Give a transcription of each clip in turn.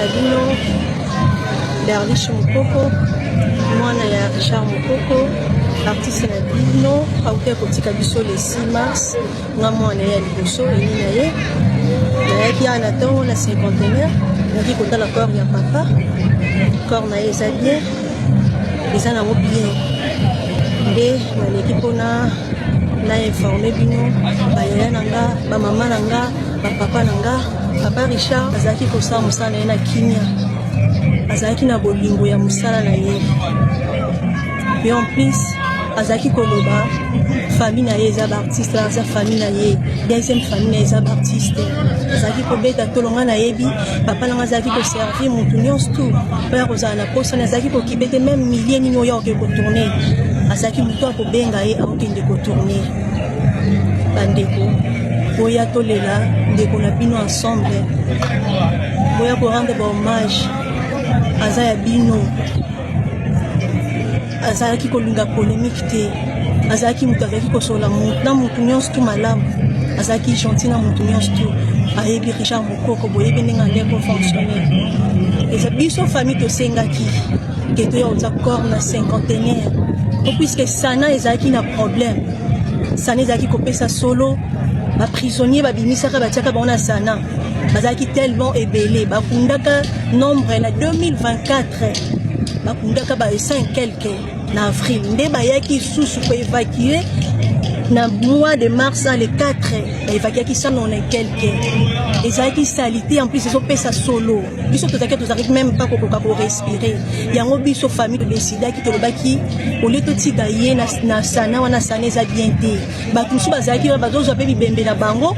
na bino Berlish Mukoko mwana ya Richard Mukoko artiste na bino auteur kotika biso le 6 mars nga mwana ya liboso eni na ye nayaki ana ntongo na cinquantenaire naki kotala corps ya papa corps na ye eza bien eza nango bien nde naleki mpona na informe bino bayaya na nga bamama na nga bapapa na nga. Papa Richard azalaki kosala mosala na ye na kimia azalaki na bolingo ya mosala na ye et en plus azalaki koloba famille na ye eza baartiste aza famille na ye deuxième famille na ye eza baartiste azalaki kobeta tolonga nayebi papa nanga azalaki koservir motu nyonso tu mpo ya kozala na posani azalaki kokipe te meme milie nini oyo akoke kotourne azalaki motu akobenga ye akokende kotourne. Bandeko boya tolela ndeko na bino ensemble boya korendre bahommage aza ya bino azalaki kolinga polémique te azalaki moto azalaki kosola na motu nyonso tu malamu azalaki gentil na motu nyonso tu ayebi Richard Mukoko boyebi ndenge andeko fonctionner eza biso famille tosengaki ke toya oza corps na cinquantenaire po puisque sana ezalaki na problème sana ezalaki kopesa solo baprisonnier babimisaka batiaka bango na sana bazalaki tellement ebele bakundaka nombre na 2024 bakundaka ba 5 quelque na avril nde bayaki susu ko évacuer na mois de mars le 4 baévacuaki ça non quelque ezalaki salité en plus ezopesa solo biso tozalaki même pas kokoka korespirer yango biso famille todecidaki tolobaki olie totika ye na sana wana sana eza bien te bato mosusu bazalaki bazozwa mpe bibembe na bango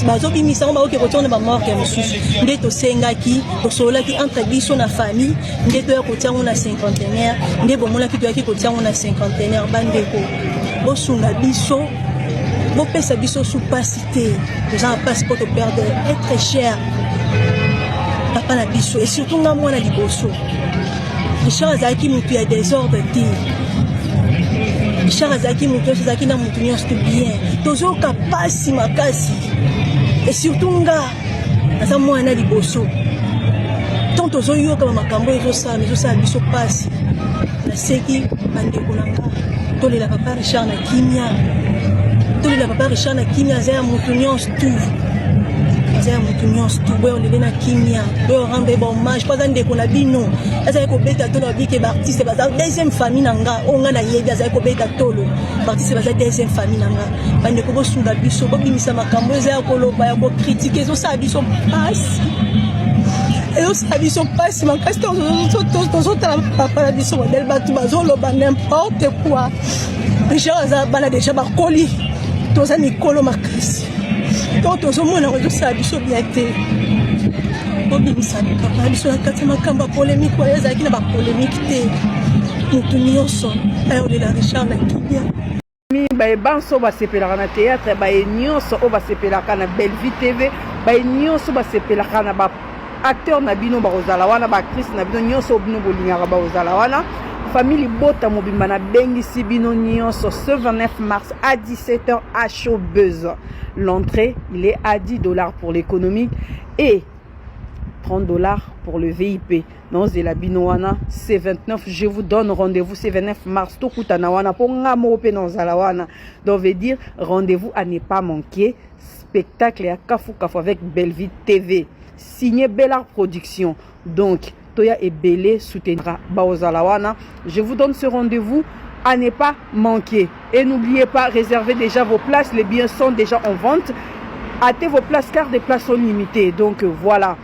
bazobimisa ngo bakoki kotiana bamorke mosusu nde tosengaki tosololaki entre biso na famille nde toya kotiango na cinquantenaire nde bomonaki toyaki kotiango na cinquantenaire. Bandeko bosunga biso bopesa biso sous pasité toza na place po toperdre être cher papa na biso et surtout nga mwana liboso Richard azalaki motu ya désordre te Richard azalaki motu azalaki na motu nyonso te bien tozoyoka pasi makasi et surtout nga aza mwana liboso tant tozoyoka bamakambo ezosala biso pasi naseki bandeko na nga tolela papa Richard na kimia tolela papa Richard na kimia aza ya motu nyonso tu aza ya motu nyonso tu boyo olele na kimia boyo rendre bahommage mpo aza ndeko na bino azalaki kobeta tolo abike baartiste baza deuxième famille na nga oyo nga nayebi azalaki kobeta tolo baartiste baza deuxième famille na nga. Bandeko bosunga biso bobimisa makambo eza ya koloba ya kokritike ezosala biso mpasi ezosala biso mpasi makasi tozotala papa na biso modele bato bazoloba n'importe quoi. Richard aza bana deja bakoli toza mikolo makasi to tozomona ezosala biso bien te bobimisa papa na biso na kati ya makambo ya polémique oyo ezalaki na bapolémique te motu nyonso ayolela Richard na kimia baye banso basepelaka na théâtre baye nyonso oyo basepelaka na Bellevue TV baye nyonso basepelaka na acteur na bino bakozala wana baactrice na bino nyonso bino bolingaka bakozala wana famille bota mobimba na bengisi bino nyonso ce 29 mars à 17h à Showbuzz. L'entrée il est à $10 pour l'économique et $30 pour le VIP. Non, c'est la binoana C29. Je vous donne rendez-vous C29 mars. Tokutana wana pour ngamo pe non zalawana. Donc veut dire rendez-vous à ne pas manquer. Spectacle à Kafu Kafu avec Bellevue TV. Signé Bellard Production. Donc Toya et Belé soutiendra Baozalawana. Je vous donne ce rendez-vous à ne pas manquer. Et n'oubliez pas, réservez déjà vos places. Les billets sont déjà en vente. Hâtez vos places car des places sont limitées. Donc voilà.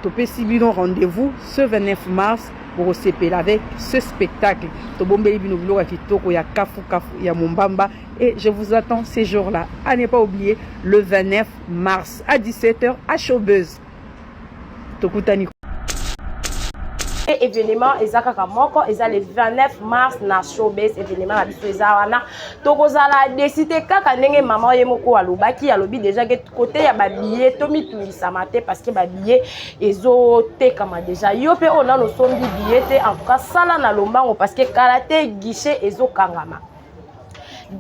Topé Sibino rendez-vous ce 29 mars pour CP avec ce spectacle. Tobombeli Binobilo Kitoko, ya Kafu Kafu, ya Mumbamba. Et je vous attends ces jours-là. À ne pas oublier le 29 mars à 17h à Showbuzz. Tokutani. Événement ezaka moko eza le 29 mars na Showbuzz événement na biso eza wana tokozala décider kaka ndenge mama ye moko alobaki alobi déjà que côté ya ba billet to mitungisa mate parce que ba billet ezo tekama déjà yo pe ona no sombi billet te en tout cas sala na lombango parce que karaté guichet ezo kangama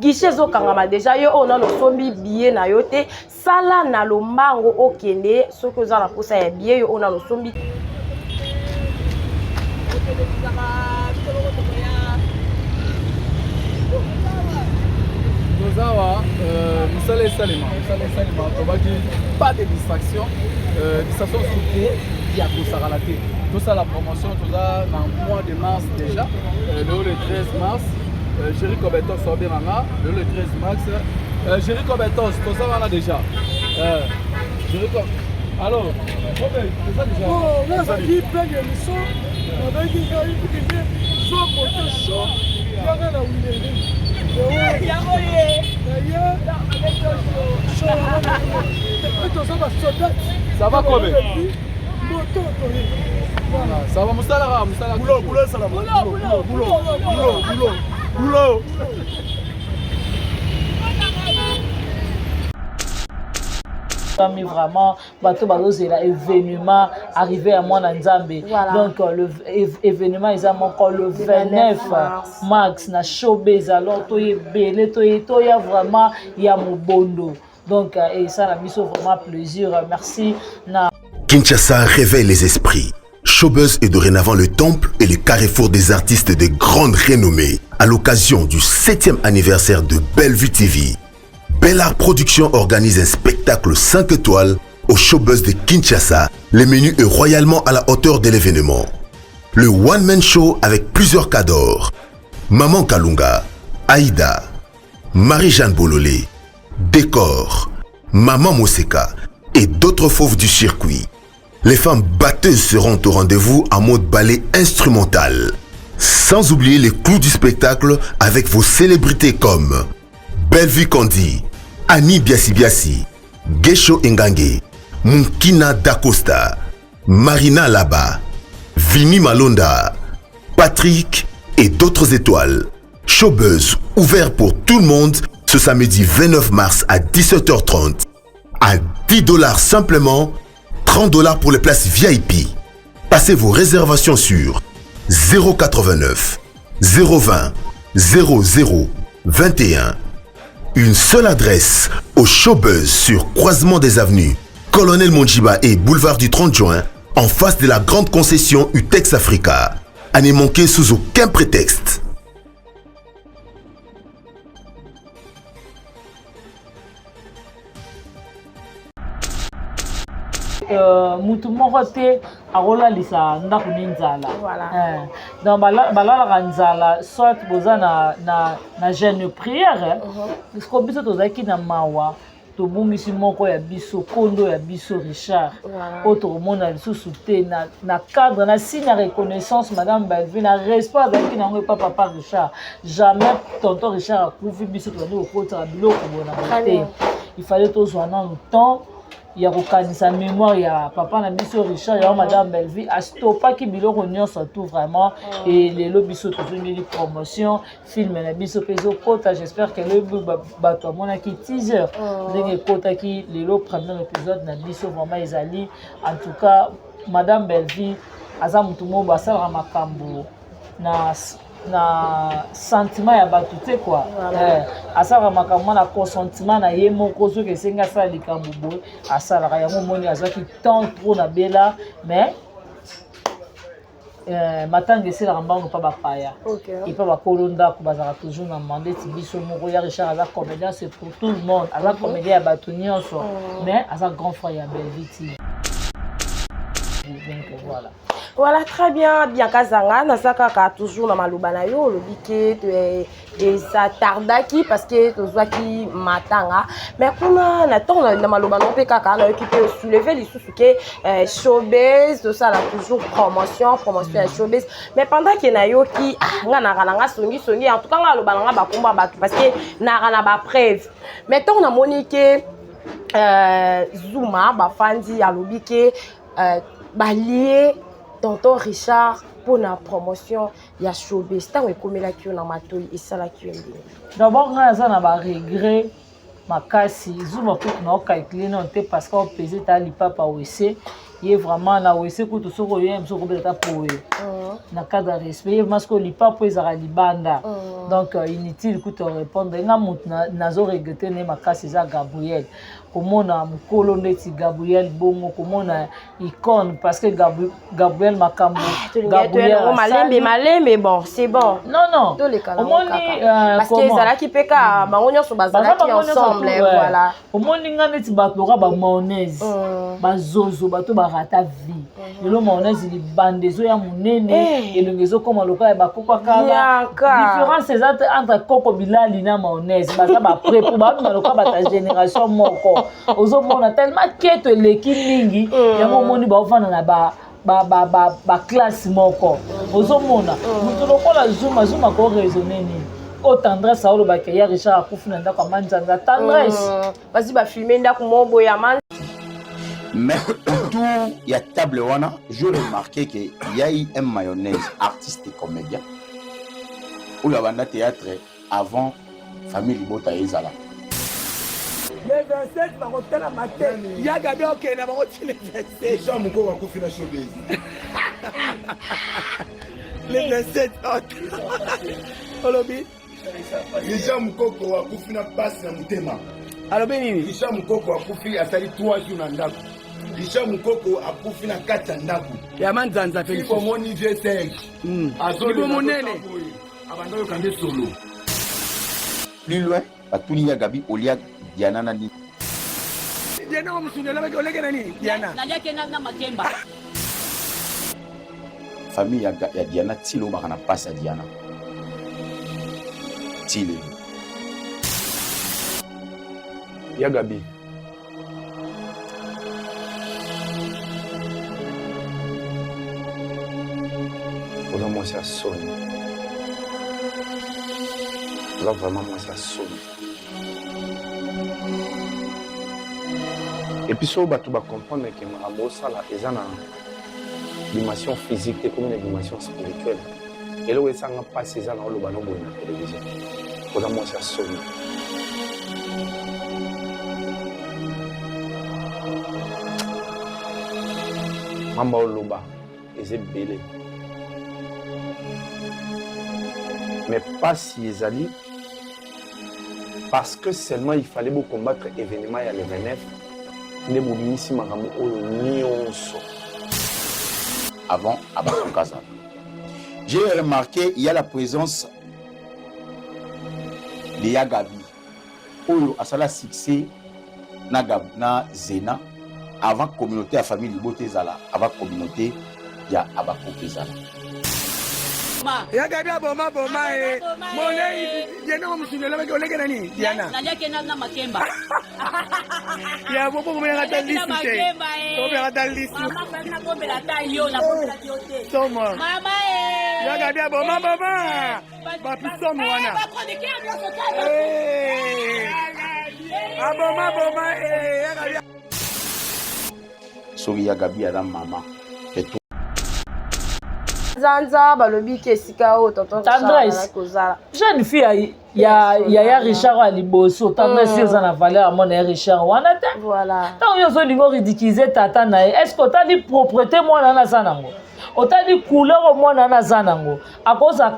guichet ezo kangama déjà yo ona no sombi billet na yo te sala na lombango okende soki oza na posa ya billet yo ona no sombi Tozawa, Moussale Salima, pas de distraction, distraction surtout, il y a tout ça à la tête. Tout ça, la promotion, tout ça, dans le mois de mars déjà, le 13 mars, Jerry Cobetos sort bien maman, le 13 mars, Jerry Cobetos, tout ça, on a déjà. Jerry Cobetos. Alors, c'est ça déjà. Oh, là, ça dit plein d'émissions. On a dit qu'il y a eu soit côté chaud, il y a là où il est. Ça va combien? Ça va Moussala, boulot, ça va. Boulot. Mais vraiment bateau l'événement arrivé à moi dans Nzambe. Donc l'événement est encore le 29 mars na showbiz alors toye belé toye vraiment ya mobondo. Donc et ça la mission vraiment plaisir. Merci na Kinshasa réveille les esprits. Showbuzz est dorénavant le temple et le carrefour des artistes de grande renommée à l'occasion du 7e anniversaire de Bellevue TV. Bellart Productions organise un spectacle 5 étoiles au Showbuzz de Kinshasa. Le menu est royalement à la hauteur de l'événement. Le one-man show avec plusieurs cadors. Maman Kalunga, Aïda, Marie-Jeanne Bololé, Décor, Maman Moseka et d'autres fauves du circuit. Les femmes batteuses seront au rendez-vous en mode ballet instrumental. Sans oublier les clous du spectacle avec vos célébrités comme Bellevue Kandi, Annie Biasi, Gesho Engange, Munkina Dacosta, Marina Laba, Vini Malonda, Patrick et d'autres étoiles. Showbuzz ouvert pour tout le monde ce samedi 29 mars à 17h30 à $10 simplement, $30 pour les places VIP. Passez vos réservations sur 089 020 00 21. Une seule adresse au Showbuzz sur Croisement des Avenues, Colonel Monjiba et Boulevard du 30 juin, en face de la grande concession Utex Africa. À ne manquer sous aucun prétexte. mutu moko te akolalisa ndako ni nzala. Donc balalaka nzala soit boza na jeune prière parce que biso tozalaki na mawa tobungisi moko ya biso kondo ya biso Richard oyo tokomona lisusu te na cadre na signe ya reconnaissance madame Bellevue na respect azalaki nango epa papa Richard. Jamais tonton Richard akufi biso tozali kokotaka biloko bona te. Il fallait tozwa nanu temps ya kokanisa mémoire ya papa na biso Richard ya madame Bellevue astopaki biloko nyonso tout vraiment et lelo biso tozongeli promotion film na biso peso kota. J'espère que le bato amonaki teaser ndenge kotaki lelo premier épisode na biso vraiment ezali en tout cas madame Bellevue aza mutu mo basalaka makambo na sentiment ya bato te quoi asalaka makambo na consentiment na ye moko soki esengi asala likambo boye asalaka yango moni azwaki temps trop na bela mais matanga eselaka mbango mpa bapaya epa bakolo ndako bazalaka toujours na mandeti biso moko ya Richard aza comédien c'est pour tout le monde aza comédien ya bato nyonso mais aza grand frère ya Bellevue. Donc voilà. Voilà, très bien. Bien Kazanga, Nasaka toujours dans Malubana yo, le biquet et ça tardaki parce que tu vois qui matanga. Mais qu'on a n'attend dans Malubana on peut kaka na occupé soulever les sous-suke showbiz, tout ça là toujours promotion à showbiz. Mais pendant qu'il na yo qui nga songi en tout cas nga Malubana ba komba ba parce que na ba preuve. Mais tant on a moniqué Zuma ba fandi ya lobike ba lié tonton Richard pour la promotion ya showbiz tant ekomela na matoi esala kiende. D'abord nga za na ba regret makasi Zuma pour na calculer non te parce qu'on pesait ta lipapa wese ye vraiment na wese ko to soko ye mso ko beta poe na cadre de respect parce que lipapa ezara libanda donc inutile ko te répondre nga mut na zo regretter ne makasi za Gabriel komona mukolo neti Gabriel bongo komona icône parce que Gabriel makambo Gabriel malembe bon c'est bon non omoni parce que ezalaki peka bango nyonso bazalaki ensemble voilà omoni nga neti bato loka ba mayonnaise bazozo bato barata vie lelo mayonnaise libandezo ya monene elongo ezokoma loka ya bakoko kala différence entre koko bilali na mayonnaise baza bapre po babima loka bata génération moko ozomona tellement keto eleki mingi yango omoni baofanda na ba classe moko ozomona mutu lokola zuma ko raisonner nini o tendresse aolobaka ya Richard akufi na ndako amanzanza tendresse basi bafilme ndako mobo ya man. Mais autour il y a table wana je remarqué que il y a eu un mayonnaise artiste et comédien ou la banda théâtre avant famille Libota ezala les 27 bakotala matin ya gabi okenda bakotile 27 Jean Moko wakufi na showbiz les 27 olobi Jean Moko wakufi na pasi na mutema alobi nini Jean Moko wakufi asali 3 jours na ndako Jean Moko akufi na kati ya ndako ya manzanza pe ko moni G5 azoli monene abando yo kande solo plus loin batuni ya Gabi Olia Diana nani Diana msundela baki oleke nani Diana naliake na makemba famille ya Diana tilo bakana pasa Diana tile ya Gabi oza mwasi ya soni oza vraiment mwasi ya soni et puis so bato bacomprendre ke makambo osala eza na dimension physique te komi na dimension spirituelle eloko esanga mpasi eza na oloba no boye na télévision oza mwasi ya soni mamba oloba eza ebele mais pasi ezali parce que seulement il fallait beau combattre événement ya le 29 nde bobimisi makambo oyo nyonso avant Abakokaza. J'ai remarqué il y a la présence de Yagabi oyo asala succès na Zena avant communauté à famille Libote Zala avant communauté ya Abakokaza. ya gabi aboma monei Diana msundela baki oleke nani Diana naliake na makemba ya bobo mwenga talisi te tobe talisi mama na bombe la tayo na bombe la tiote soma mama ya gabi aboma ba pisomo wana ba chroniquer ambiance tata aboma ya gabi Soki Yagabi ala mama Zanza balobi ke sika o tonton Tendresse jeune fille ya Richard à liboso Tendresse eza na valeur mon ya Richard wana te voilà tant yo zo lingo ridiculiser tata na est-ce que otali propreté mwana na zanango otali couleur mwana na zanango akoza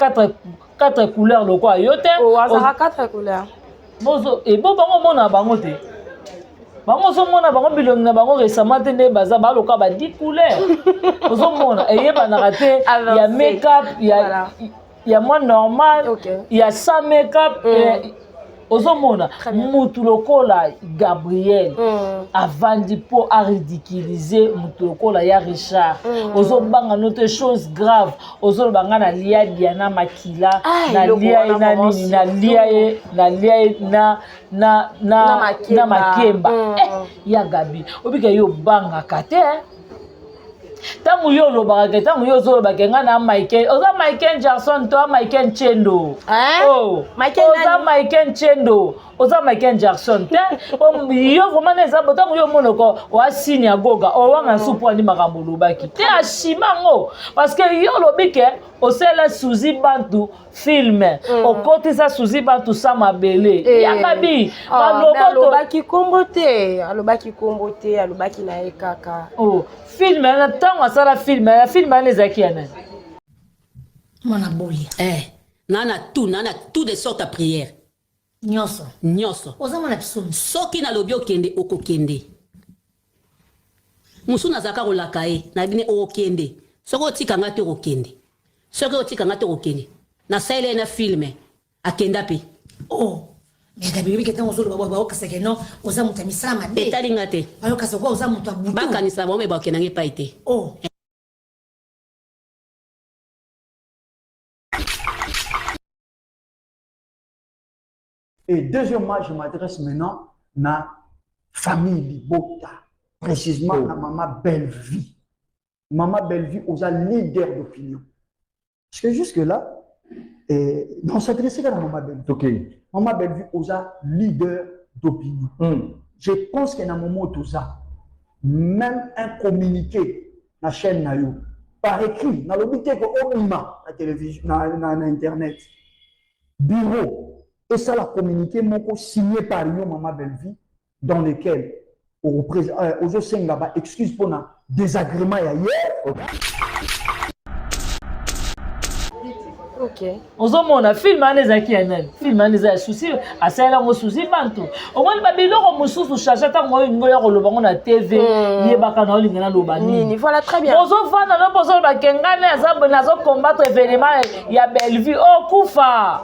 quatre couleurs loko yo te o azaka 4 couleurs bozo e bo bango mona bango te bango zomona bango bilongi na bango récemment te nde baza baloka ba 10 couleurs ozomona eyebana te ya make-up ya moins normal ya sans make-up ozomona mutu lokola Gabriel avandi po a ridiculiser mutu lokola ya Richard ozobanga note chose grave ozobanga na lia Diana makila na lia na nini na lia na makemba ya Gabi obika yo banga kate tangu yo lobaka tangu yo zolobaka nga na Michael oza Michael Jackson to Michael Chendo oza Michael Chendo oza Michael Jackson te yo vraiment eza botango yo monoko wa signe agoga o wanga supu ani makambo lobaki te ashimango parce que yo lobike osela Suzy Bantu film okotisa Suzy Bantu sama bele ya Gabi alobaki kombo te alobaki na ekaka film na tango asala film ane ezaki ya nani mwana bolia nana tout de sorte à prière nyonso soki nalobi okende okokende mosu nazalaka kolaka ye nabine okokende soki otikanga te okokende soki otikanga te okokende nasalela ye na filme akenda mpe etalinga te bakanisa bango me bakendanga epai te. Et deuxièmement, je m'adresse maintenant à la famille Libota, précisément à Maman Bellevie. Maman Bellevie, aux leader d'opinion. Parce que jusque-là, on s'adressait à Maman Bellevie. Okay. Maman Bellevie, aux leader d'opinion. Je pense qu'à un moment où même un communiqué dans la chaîne Nayo, par écrit, dans l'obité qu'on a la télévision, dans Internet, bureau, et ça l'a communiqué, signé par Maman Bellevie, dans lequel aux Senga excuse pour un désagrément hier. Ok. Ozomona film anezaki yanen film aneza souci asala ngo souci bantu omoni babiloko mususu chachata ngo ngoya koloba ngo na TV yebaka na olingana loba nini voilà très bien ozovana no bozo bakengane azabo nazo combattre événement ya Bellevue okufa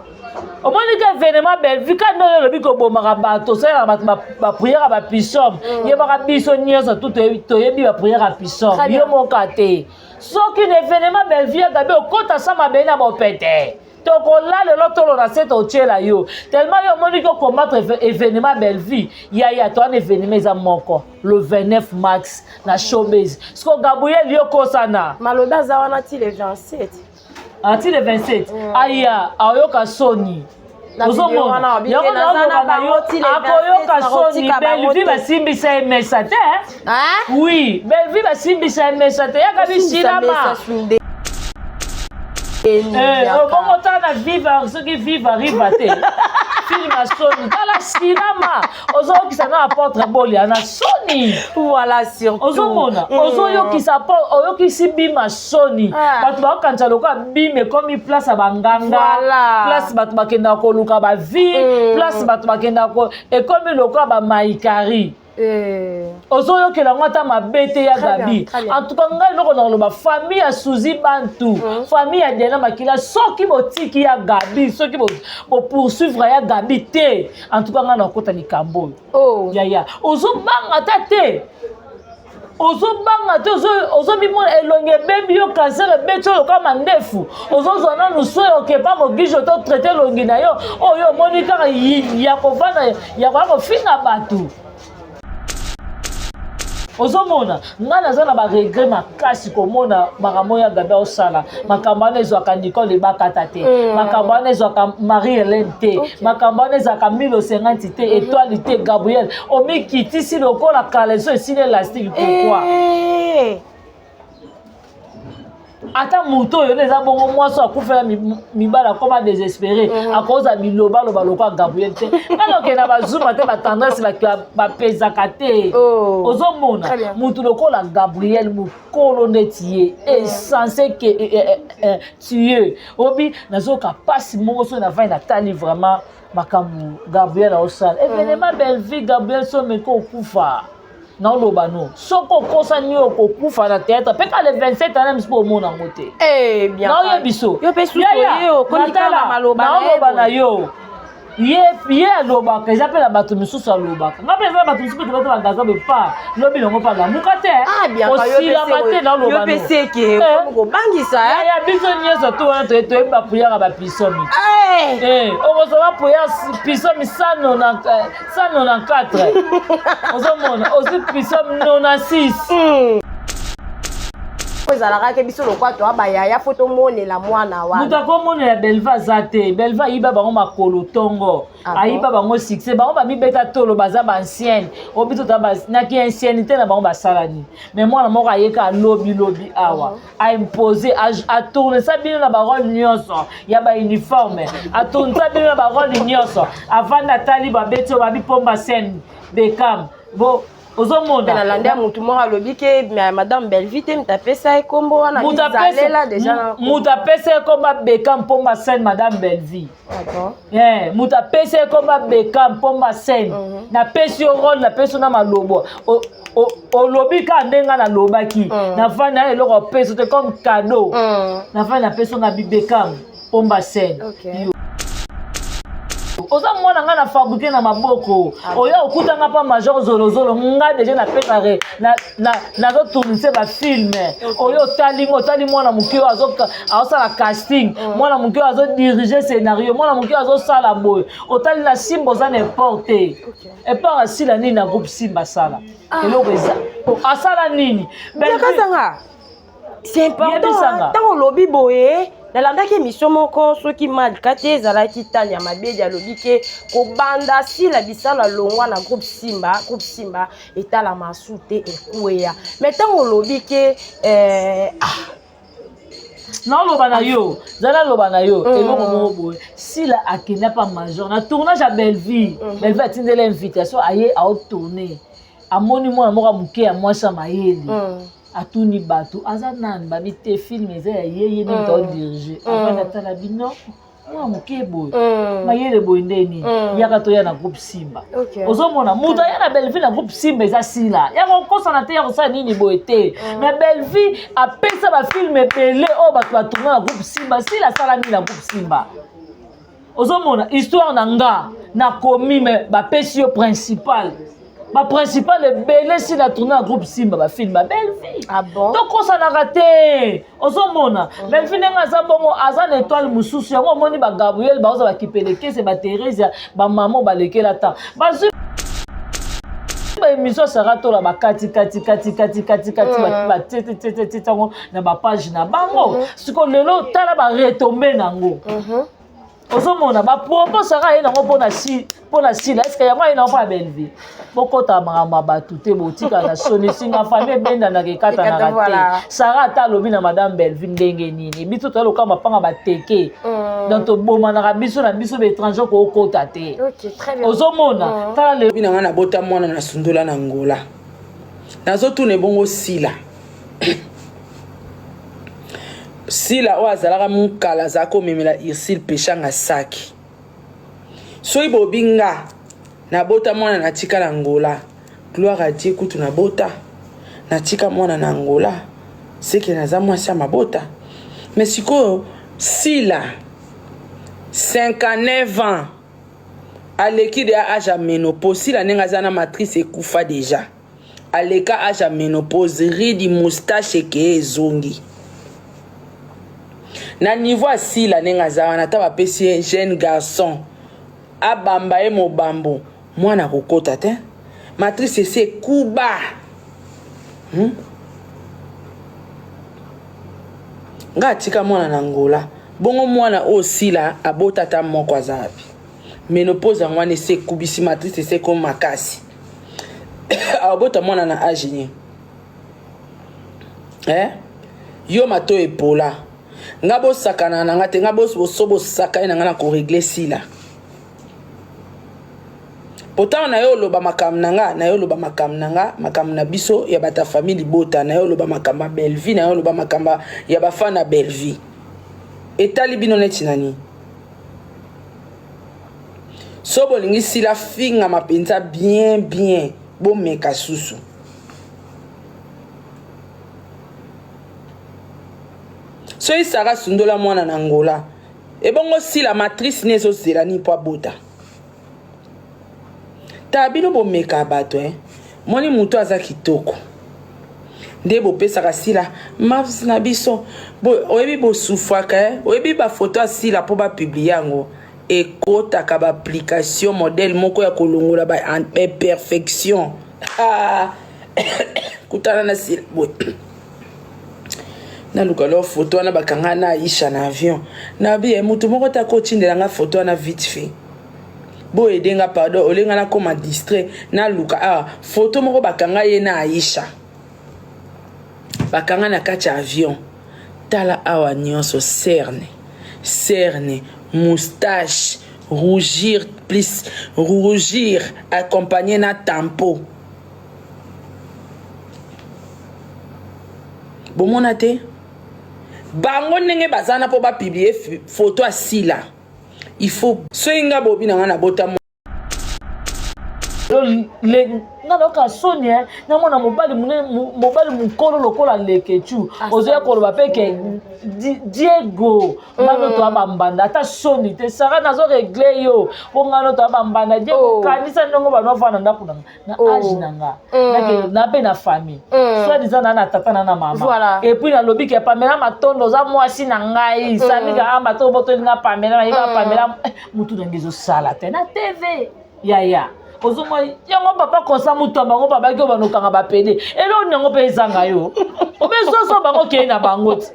omoni ka événement Bellevue ka no lobi ko bomaka bato sala ba prière ba pisom yebaka biso nyonso tout toyebi ba prière a pisom yo mokate soki l'événement Bellevue gabe okota sama bena bopete tokola le lotolo na set ochela yo tellement yo moni ko combattre événement Bellevue ya to un événement za moko le 29 mars na showbiz sko Gabriel yo kosana maloba za wana ti le 27 ati le 27 aya ayoka soni ozomona akoyoka soni Bellevue basimbisa emesa te oui Bellevue basimbisa emesa te yaka bisilama obongo tana viva soki viva riva te film a soni tala silama ozokisa na apôtre boli ana soni voilà surtout ozomona ozoyokisa oyokisi bima soni bato bakokanisa lokola bime komi place ya banganga place bato bakendaka koluka bavie place bato bakendaka ekomi lokola bamaikari ozoyokela ngo ata mabe te ya gabi en tout cas ngai eloko na koloba famille ya suzi bantu famille ya Diana Makila soki botiki ya gabi soki bopoursuivre ya gabi te en tout cas ngai nakota likambo yaya ozobanga ata te ozobanga te ozobimona elonge bebi yo cancer ebeti oyo kama ndefu ozozwa nanu so okepa mogijo to traite elongi na yo oyo omoni kaka ya kovanda ya koya kofinga bato ozomona nga naza na baregret makasi komona makambo ya gabi osala makambo wana ezwaka Nicole ebakata te makambo wana ezwaka Marie-Hélène te makambo wana ezwaka 1050 te étoile te Gabriel omikitisi lokola kaleso esili élastique pourquoi ata moto oyo neza bongo mwasi akufela mibala akoma désespéré akoza bilobaloba lokola Gabriel te kaka okenda bazuma te batendresse bapezaka te ozomona motu lokola Gabriel mokolo neti ye esensé ke tue obi nazoka pasi moko so navai natali vraiment makambo Gabriel aosala événement Bellevue Gabriel someko okufa non lobano soko kosa ni okokufa na théâtre pe ka le 27 ans mpo omona ngote bien non yebiso yo pe suso yo konikala maloba na yo ye alobaka eza mpe na bato misusu alobaka nga mpe eza na bato misusu mpe tebata bagaza be pa lobi longo mpa lamuka te osilama te na olobano ya biso nyonso to wana toyebi bapuyaka bapisomi okozala puya pisomi 194 ozomona ozi pisomi 96 ezalaka ke biso lokwa to abayaya fo tomonela mwana wana moto akomonela Bellevue aza te Bellevue ayiba bango makolo ntongo ayiba bango succès bango bamibeta tolo baza bancienne obito naki anciennité na bango basala nini mais mwana moko ayeka alobi awa aimpose atournesa bino na barole nyonso ya bauniforme atournesa bino na barole nyonso avant natali babeti oyo babipomba scène Beckham bo ozomona na landa mutu moko alobi ke madame Belvite mutapesa ekombo wana mizalela déjà mutapesa ekomba beka mpomba scène madame Belvi mutapesa ekomba beka mpomba scène na pesi yo rôle na pesi na malobo olobi ka ndenga na lobaki na fani na eloko pesa te comme cadeau na fani na pesi na bibeka mpomba scène oza mwana nga na fabriqué na maboko oya okutanga pa major zolozolo nga déjà na préparé na zo tourner ba film oya otali mwana mukio azosala casting mwana mukio azo diriger scénario mwana mukio azosala boy otali na Simba za n'importe et pas asila nini na groupe Simba sala eloko eza asala nini bekazanga c'est important tant lobby boye nalandaki émission moko soki malika te ezalaki tali ya mabedi alobi ke kobanda sila bisala longwa na groupe Simba etala masu te ekweya mais ntango olobi ke naloba na yo zala loba na yo eloko moko boye sila akenda pa major na tournage ya Belleville atindela invitation aye aotourne amoni mwana moko muke ya mwasa mayeli atuni bato aza nani babi te film eza ya yeye nini to diriger afin atala bino mwa muke boye mayele boye ndeni yaka toya na groupe Simba ozomona mutu aya na Belleville na groupe Simba eza sila yaka okosana te ya kosala nini boye te mais Belleville apesa bafilme ebele oyo bato batourne na groupe Simba sila asala nini na groupe Simba ozomona histoire na nga nakomi me bapesi yo principal ma principale ebele si la tourner en groupe Simba ba film ba Belleville donc ça n'a raté ozomona Belleville nga za bongo aza na étoile mususu yango moni ba Gabriel ba oza ba kipeleke c'est ba Thérèse ba maman ba lekela ta ba émission sera to la ba kati ba tete tango na ba page na bango siko lelo tala ba retomber nango ozomona ba propos sera ina ngo pona sila est-ce que yango ina pa Belleville bokota mama batu te botika na soni singa famille benda na kekata na raté sara ta lobi na madame Belleville ndenge nini biso to loka mapanga bateke donc to boma na biso be étranger ko okota te très bien ozomona tala le bina na bota mwana na sundola na ngola nazo tune bongo sila sila o azalaka mukala za ko memela Irsil pechanga saki soyi bobinga na bota mwana na tika na ngola gloire à Dieu kutu na bota na tika mwana na ngola seke na za mwasi ya mabota mais sikoyo sila 59 ans aleki de âge à ménopause sila nenga za na matrice ekufa déjà aleka âge à ménopause ridi moustache ke ezongi na niveau asila nenga za wana ta bapesi jeune garçon abamba ye mobambo mwana kokota te matrice ese kuba nga atika mwana na ngola bongo mwana osila abota ta moko aza wapi ménopause yango wana ese kubisi matrice ese ko makasi abota mwana na age yo mato epola nga bosakana na nga te nga bosakana na nga na koregle sila pourtant na yo loba makam nanga na yo loba makam nanga makam na biso ya bata famille bota na yo loba makamba Belleville na yo loba makamba ya bafana Belleville etali bino neti nani so bolingi sila finga mapenza bien bo meka susu so isara sundola mwana na ngola ebongo sila matrice nezo zelani po bota tabino bomeka bato moni muto aza kitoko nde bopesaka sila maps na biso oyebi bosufaka oyebi bafoto asila po bapublie yango ekotaka baapplication modele moko ya kolongola baimperfection kutana na sila naluka lo foto wana bakanga na Aisha na avion na bi mutu moko ta ko tindelanga foto wana vite fait bo edenga pardon olenga na koma distrait na luka photo moko bakanga ye na Aisha bakanga na kati avion tala awa nyonso cerne moustache rougir accompagné na tampo bomona te bango ndenge bazana po ba publier photo asila il faut soinga bobi na ngana bota nga loka soni na mwana mobali mukolo lokola lekechu ozoya koloba pe ke Diego ngano to abambanda ata soni te sara nazo regle yo po ngano to abambanda Diego kanisa ndongo bano fana ndako na age nanga na pe na famille soit disant na tata na mama et puis na lobi ke Pamela Matondo za mwasi na ngai sanika amato boto nga Pamela mutu ngezo sala te na TV ya ozomo yango papa kosa mutu bango baba ke banokanga bapede elo nango pe ezanga yo obezoso bango ke na bango ti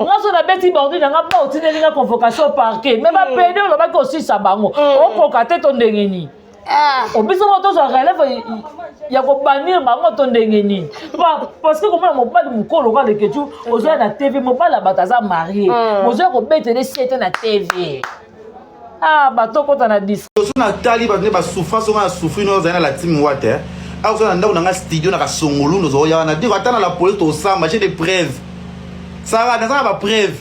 ngaso na beti bordi nanga ba otineli na convocation parquet mais bapede lo ba ke osisa bango okoka te to ndengeni obiso moto zo relève ya ko banir bango to ndengeni parce que comme mobali mukolo ka leketu ozoya na TV mobali bataza marié ozoya ko betele siete na TV bato kota na disque na tali ba ne ba souffrance on a souffrir no zana la team water a zo na ndako na studio na kasongolu no zo ya na diko atana la police to samba j'ai des preuves ça va dans ba preuve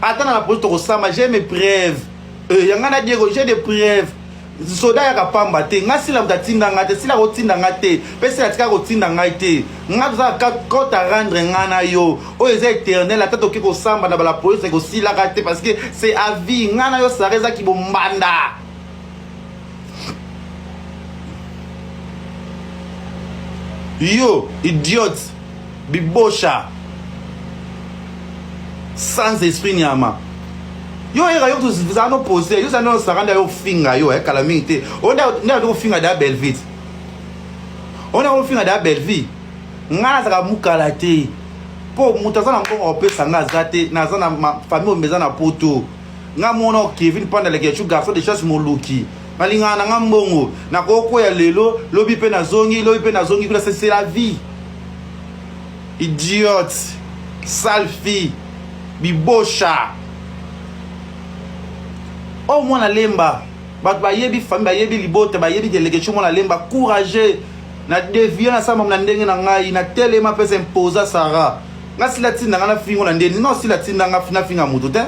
atana la police to samba j'ai mes preuves yanga na Diego j'ai des preuves soda ya kapamba te ngasila mutatinda ngate sila kotinda ngate pese la tika kotinda ngate ngaza ka kota rendre ngana yo o eza éternel atato ki ko samba na la police ko sila ngate parce que c'est à vie ngana yo sareza ki bombanda yo idiote bibosha sans esprit nyama yo era yo vous en opposé yo ça non saranda yo finga yo calamité on a do finga da Belleville on a finga da Belleville ngana saka mukala te po mutazana mbongo opesa ngazate na zana famille mezana poto ngamono Kevin panda le kechu garçon de chasse moluki malingana ngambongo na koko ya lelo lobi pe na zongi kula c'est la vie idiote sale fille bibosha au moins na lemba bat ba yebi famille ba yebi libote ba yebi delegation mo na lemba courageux na dévier na sama na ndenge na ngai na telema pesa imposa Sarah ngasi la tinda na fingo na ndeni non si la tinda nga fina finga mutu te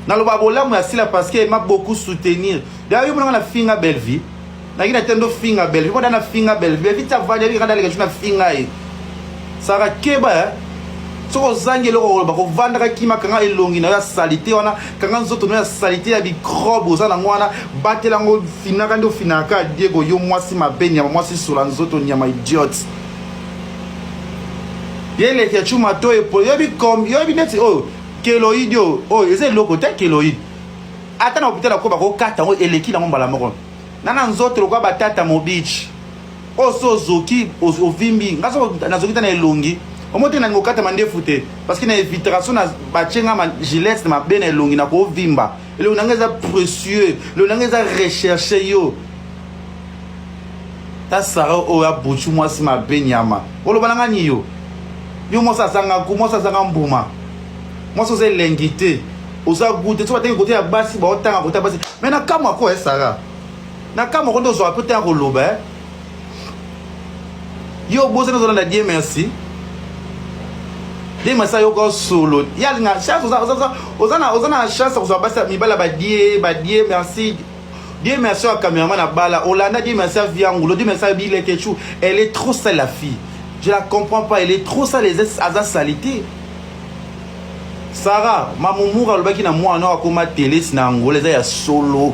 na loba bola mo asila parce que m'a beaucoup soutenir d'ailleurs mo na finga Belleville na kina tendo finga Belleville mo na finga Belleville vite avale bi kada delegation na finga e Sarah keba soko zangi loko bako vandaka kima kanga elongi na ya salite wana kanga nzoto na ya salite ya microbe ozana ngwana batela ngo finaka ndo finaka Diego yo mwasi mabenya mwasi sula nzoto nyama idiot yele ke chuma to epo yo bi neti keloid yo eze loko te keloid ata na hôpital ko bako kata ngo eleki na mbala moko nana nzoto lokwa batata mo beach so zoki ovimbi ngaso na zoki na elongi omote na ngokata mandefu te parce que na invitation na bachenga ma gilette ma bene longi na ko vimba ele unangeza précieux le unangeza rechercher yo ta sara o ya buchu mwasi ma benyama olo balanga ni yo mosa sanga mbuma moso ze lengite oza goûter to batenge côté ya basi ba otanga côté basi mais na kama ko sara na kama ko ndo zo apete ko loba yo boze no zo na Dieu merci Dema sa yoko solo. Ya nga chance ozana chance ko basa mibala ba die merci. Dieu merci à cameraman na bala. Olanda Dieu merci à Viangulo, Dieu merci à Bile Ketchou. Elle est trop sale la fille. Je la comprends pas, elle est trop sale les azas salité. Sarah, mamumura lobaki na mwana akoma télé na ngole za ya solo.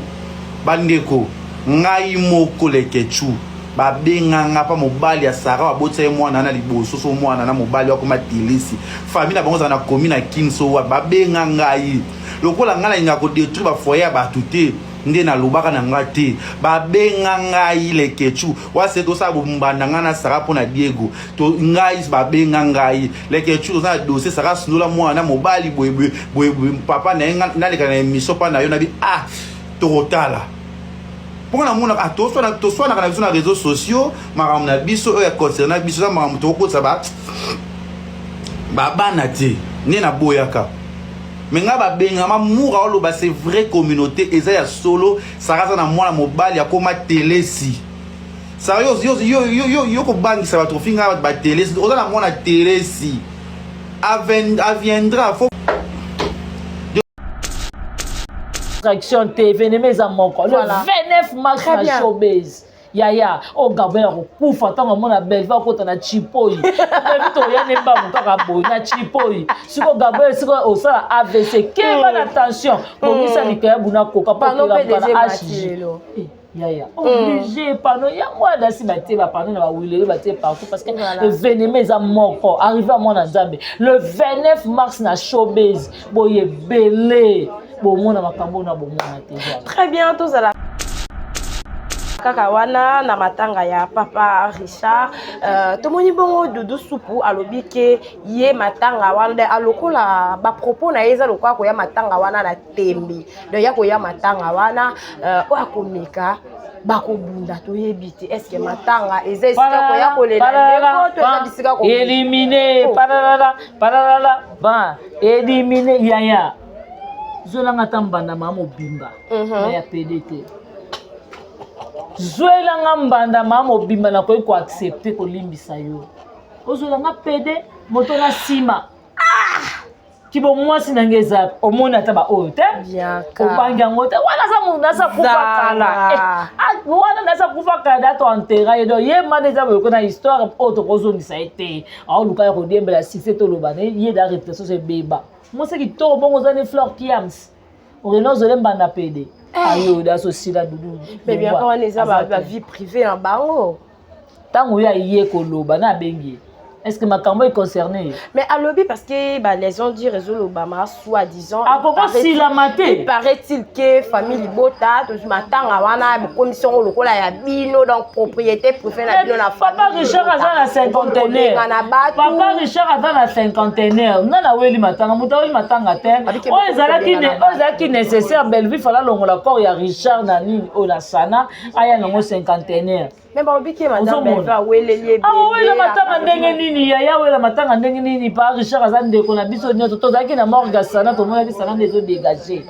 Bandeko, ngai moko le Ketchou. Babenganga pa mobali ya Sarah abotsa mwana na liboso so mwana na mobali akoma tilisi famille na bango za na komi na kinso wa babenganga yi lokola ngala inga ko détruire ba foyer ba tuté nde na lobaka na ngate babenganga yi le Ketchou wa se to sa bombanda ngana Sarah pona Diego to ngai babenganga yi le Ketchou za dossier Sarah sinola mwana mobali boye papa na leka na émission pa na yo na bi torotala. Pour la monde à tous soit na les réseaux sociaux maram na biso e concernant biso maram to ko ça ba na te ni na boyaka mais nga ba benga ma moura lo ba c'est vraie communauté eza ya solo ça raza na mwana mobali ya koma télé si ça yo ko bangisa bato finga ba télé oza na mwana télé si aviendra faut Traction TV événement za moko le 29 mars na showbiz yaya o Gabriel akufa tango mona belva kota na chipoi to yane ba mutaka boy na chipoi siko Gabriel siko osala AVC keba na tension bomisa likaya buna koka pa la yaya obligé pano ya moi dasi baté ba pano na ba wile baté partout parce que événement za moko arrivé à mon nzambe le 29 mars na showbiz boye belé bomona makambo na bomona te. Très bien tous à la kaka wana na matanga ya papa Richard tomoni bongo Doudou Supu alobi ke ye matanga wana alokola ba propos na yeza lokwa ko ya matanga wana na tembi do ya ko ya matanga wana o akomika bakobunda toyebi te est-ce que matanga eza esika ko ya kolela ndeko to eza bisika ko éliminer paralala ba éliminer yaya Zola tambanda mamo bimba ya PDT. Zola ngambanda mamo bimba na ko accepter ko limbisa yo. Ozola nga PD moto na sima. Kibo mwasi nangeza omona taba ote. Ko banga ngote wala za munda sa kufa kala. Wala na sa kufa kala to antera yedo ye maneza ko na histoire auto kozo ni saite. A luka ya ko diembela sise to lobane ye da réflexion se beba. Moi c'est qui tombe bon aux fleurs piams on renonce de banda PD ayo da société Doudou mais bien quand on est à vie privée en bango tango ya yé koloba na bengi est-ce que Makambo est concerné? Mais à lobby parce que bah, les gens disent réseau l'Obama soi-disant. Il paraît-il que famille Libota, tout ce matin, on a commission au local à Bino, donc propriété privée na Bino na Papa Richard a dans la cinquantenaire. Papa Richard a dans la cinquantenaire. Non na weli matanga, mutawi matanga terre. On ezalaki nécessaire Belleville fala longo la corps ya Richard na ni o la sana aya longo cinquantenaire. Mais bah obi ke madame Belva weleli wela matanga ndenge nini ya wela matanga ndenge nini pa Richard azande ko na biso nyoto to zaki na morga sana to mona ki sana ndezo dégager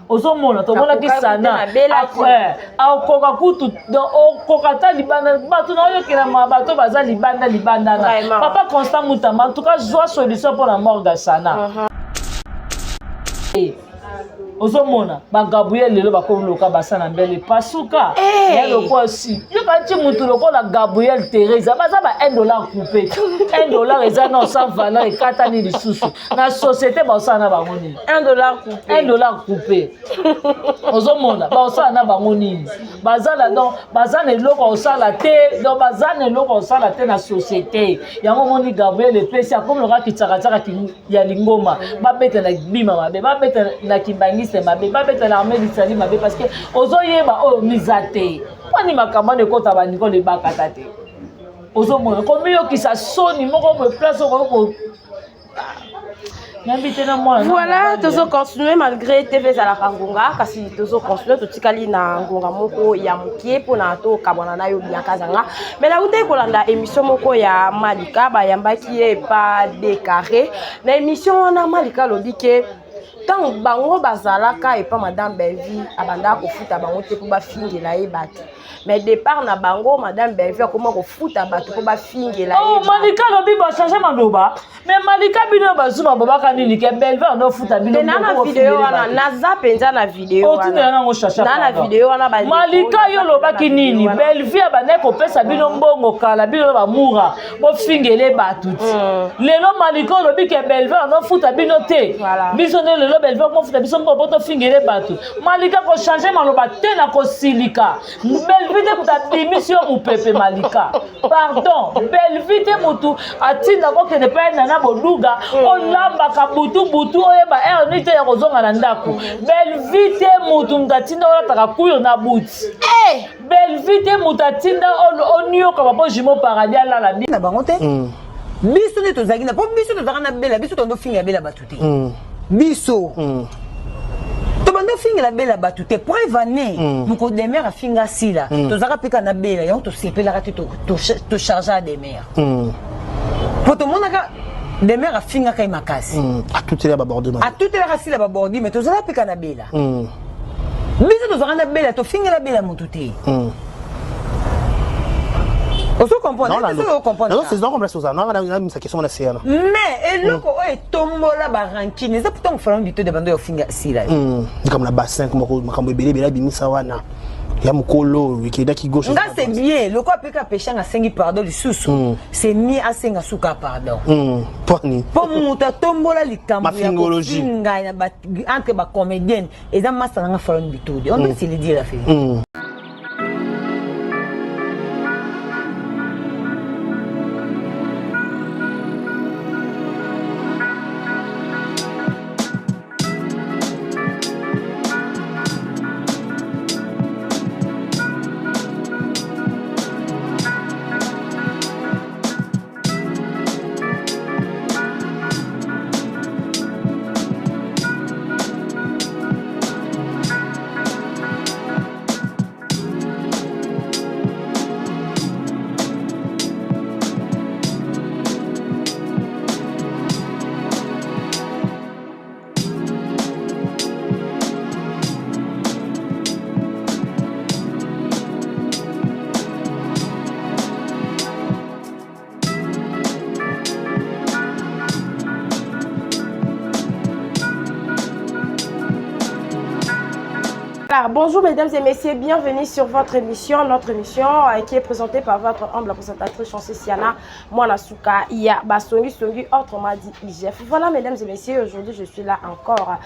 ozomona to mona ki sana après au koka kutu donc au kokata libanda bato na yo kila mabato baza libanda na papa Constant Mutamba en tout cas joie solution pour la morga sana Ozomona ba Gabriel lelo ba komloka basana mbele pasuka ya loko si yo ba ti mutu loko la Gabriel Teresa baza ba $1 coupé $1 eza non sans valeur et katani lisusu na société ba osana ba ngoni $1 coupé ozomona ba osana ba ngoni bazala donc bazana loko osala te donc bazana loko osala te na société yango moni Gabriel epesi akomloka kitaka ki ya lingoma ba beta na bima mabe ba beta na kimbangi c'est ma bébé bête l'armée d'Italie ma bébé parce que ozoyeba o mizate wani makamba ne kota ba niko le bakatate ozomona komi yo ki sa soni moko me place ko voilà, tozo continuer malgré TV za la Kangunga kasi tozo continuer totikali na ngonga moko ya mukie pona to kabona na yo bien kazanga mais la uté kolanda émission moko ya Malika ba yambaki e pas décarré na émission na Malika lobike tant bango bazalaka et pas madame Belvi abanda ko futa bango te pour ba fingela e bato mais départ na bango madame Belvi comment ko futa bato pour ba fingela oh Malika lobi ba changer maloba mais Malika bino bazuma babaka nini ke Belvi no futa bino na vidéo wana na zapenza na vidéo wana na vidéo wana ba Malika yo lobaki nini Belvi abanda ko pesa bino mbongo kala bino ba mura bo fingele bato lelo Malika lobi ke Belvi no futa bino te biso ne lelo Belvi ko futa biso mbongo to fingele bato Malika ko changer maloba te na ko silika Belvi te kuta démission ou pepe Malika pardon Belvi te mutu atinda ko kene pa na boduga o lamba ka butu oyeba nite ya kozonga na ndako Belvi te mutu mtatinda o taka kuyo na buti Belvi te mutu atinda onio ka bapo jimo paradis la la na bango te biso ne tozaki na po biso tozaka na bela biso tondo finga bela batuti biso tobanda finga la bela batute preuve ne moko de mer finga sila tozaka pika na bela yango to sepela ka to charger des mers poto monaka de mer finga kai makasi a tout est là babordi a tout est là sila babordi mais tozaka pika na bela biso tozaka na bela to finga la bela motute Oso comprendre. Oso comprendre. Non, c'est non comme ça. Non, on sa question on a c'est. Mais eloko o etombola ba rankine. C'est pourtant on bito de bando ofinga sila. Comme la bassin comme makambo ebele bimisa wana. Ya mukolo wikeda ki gauche. Nga c'est bien. Le quoi peka péché nga sengi pardon du sous. C'est mis à senga suka pardon. Poni. Pour muta tombola likambo ya kofinga na ba entre ba comédienne et za masa nga falon bito. On peut se le dire la fille. Bonjour mesdames et messieurs, bienvenue sur votre émission, notre émission qui est présentée par votre humble présentatrice Chancé Siana Mwanasuka Iya Basongi Songi, autrement dit IGF. Voilà mesdames et messieurs, aujourd'hui je suis là encore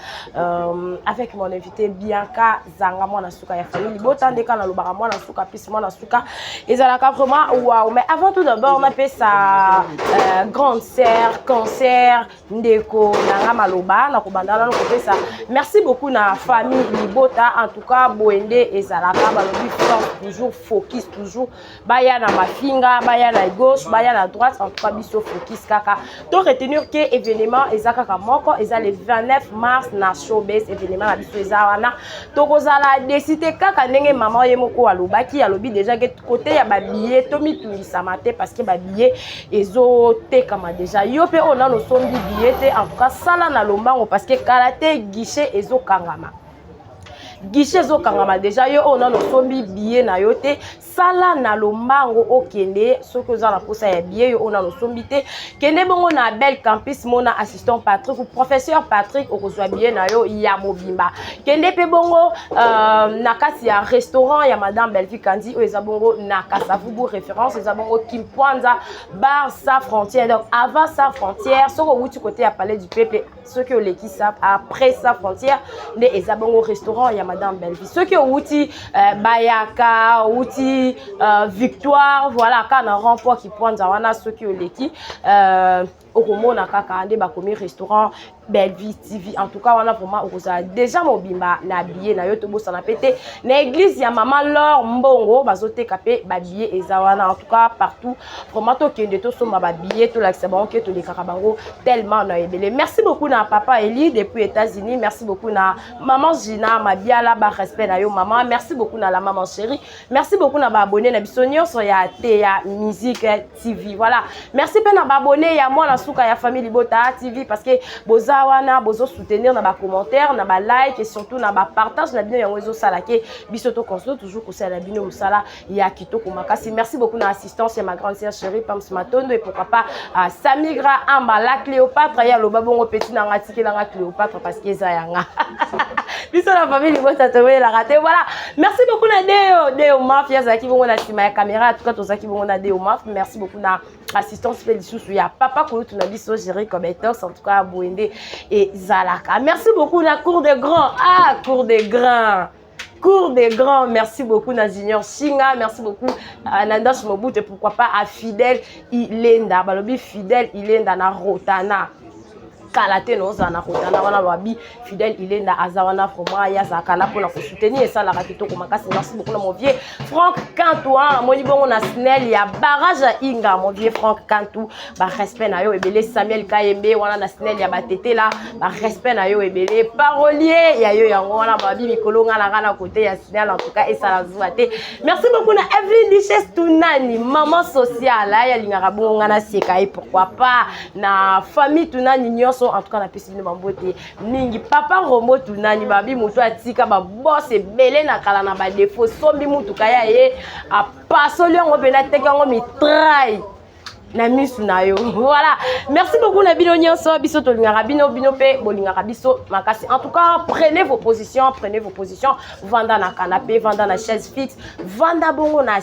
avec mon invité Bianca Zanga Mwanasuka ya famille Botande kana lobara Mwanasuka pis Mwanasuka et zalaka vraiment waouh. Mais avant tout d'abord on appelle ça grande sœur cancer ndeko nanga maloba na kobandana ko ça. Merci beaucoup na famille Libota en tout cas Boende et Zalaka balobi toujours focus toujours baya na mafinga baya na gauche baya na droite en tout cas biso focus kaka to retenir que événement ezaka moko eza le 29 mars na showbiz événement na biso ezawana to kozala décider kaka ndenge maman ye moko alobaki alobi déjà que côté ya ba billet to mitungisa maté parce que ba billet ezo tekama déjà yo pe on a no sombi billet en tout cas sala na lombango parce que karaté guichet ezo kangama guichet zo kangama déjà yo on a no sombi billet na yote sala na lombango okende soko za na posa ya billet yo on a no sombi te kende bongo na bel campus mona assistant Patrick ou professeur Patrick okozwa billet na yo ya mobimba kende pe bongo na kati ya restaurant ya madame Belvi Kandi o ezabongo na Kasavubu référence ezabongo Kimpwanza bar sa frontière donc avant sa frontière soko wuti côté ya palais du peuple ceux qui oleki sa après sa frontière ne ezabongo restaurant ya madame Belvi ceux qui outi bayaka outi victoire voilà kana rempo qui prend wana ceux qui oleki okomona kaka ande bakomi restaurant Belvi TV en tout cas wana vraiment okoza déjà mobimba na billet na yo to bosa na pété na église ya maman Laure Mbongo bazote kapé ba billet ezawana en tout cas partout vraiment to kende to soma ba billet to la bon que to les karabango tellement na ebele. Merci beaucoup na papa Eli depuis États-Unis, merci beaucoup na maman Gina Mabiala ba respect na yo maman, merci beaucoup na la maman chérie, merci beaucoup na ba abonné na bisonio so ya te ya musique TV voilà. Merci pe na ba abonné ya moi na suka ya famille Libota TV parce que boza wana bozo soutenir na ba commentaire na ba like et surtout na ba partage na bino yango ezo sala ke biso to konso toujours ko sala bino sala ya kitoko makasi. Merci beaucoup na assistance ya ma grande sœur chérie Pams Matondo et pourquoi pas Samigra Amba la Cléopâtre ya lo babongo petit na ngatiki na Cléopâtre parce que ça yanga biso la famille Libota towe la raté voilà. Merci beaucoup na Deo Mafia zaki bongo na sima ya caméra en tout cas to zaki bongo na Deo Maf. Merci beaucoup na assistance Félicous ya papa ko tu na biso gérer comme etox en tout cas Boende et Zalaka. Merci beaucoup la cour des grands. Ah, cour des grands. Cour des grands, merci beaucoup na Junior Shinga, merci beaucoup à Nandash Mobout et pourquoi pas à Fidèle Ilenda, balobi Fidèle Ilenda na Rotana. Kalate no za na Rotana wana wabi Fidèle Ilenda azawana vraiment ya za kana pour la soutenir et ça la rakito ko makasi. Merci beaucoup na mon vieux Franck Kantou moni bongo na Snell ya barrage à Inga mon vieux Franck Kantou ba respect na yo ebele Samuel Kayembe wana na Snell ya batete là ba respect na yo ebele parolier ya yo yango wana babi mikolo nga na côté ya Snell en tout cas et ça la zuate. Merci beaucoup na Evelyn Duchesse Tunani maman sociale ya lingara bongo na seka et pourquoi pas na famille Tunani nyonso nyonso en tout cas na pesi bino bambote mingi papa Rombo tunani babi moto atika ba boss ebele na kala na ba défaut sombi mutuka ya ye a pasoli yango bena teka yango mitrai na misu na yo. Voilà, merci beaucoup na bino nyonso biso to lingaka bino pe bolingaka biso makasi. En tout cas, prenez vos positions, vanda na canapé, vanda na chaise fixe, vanda bongo na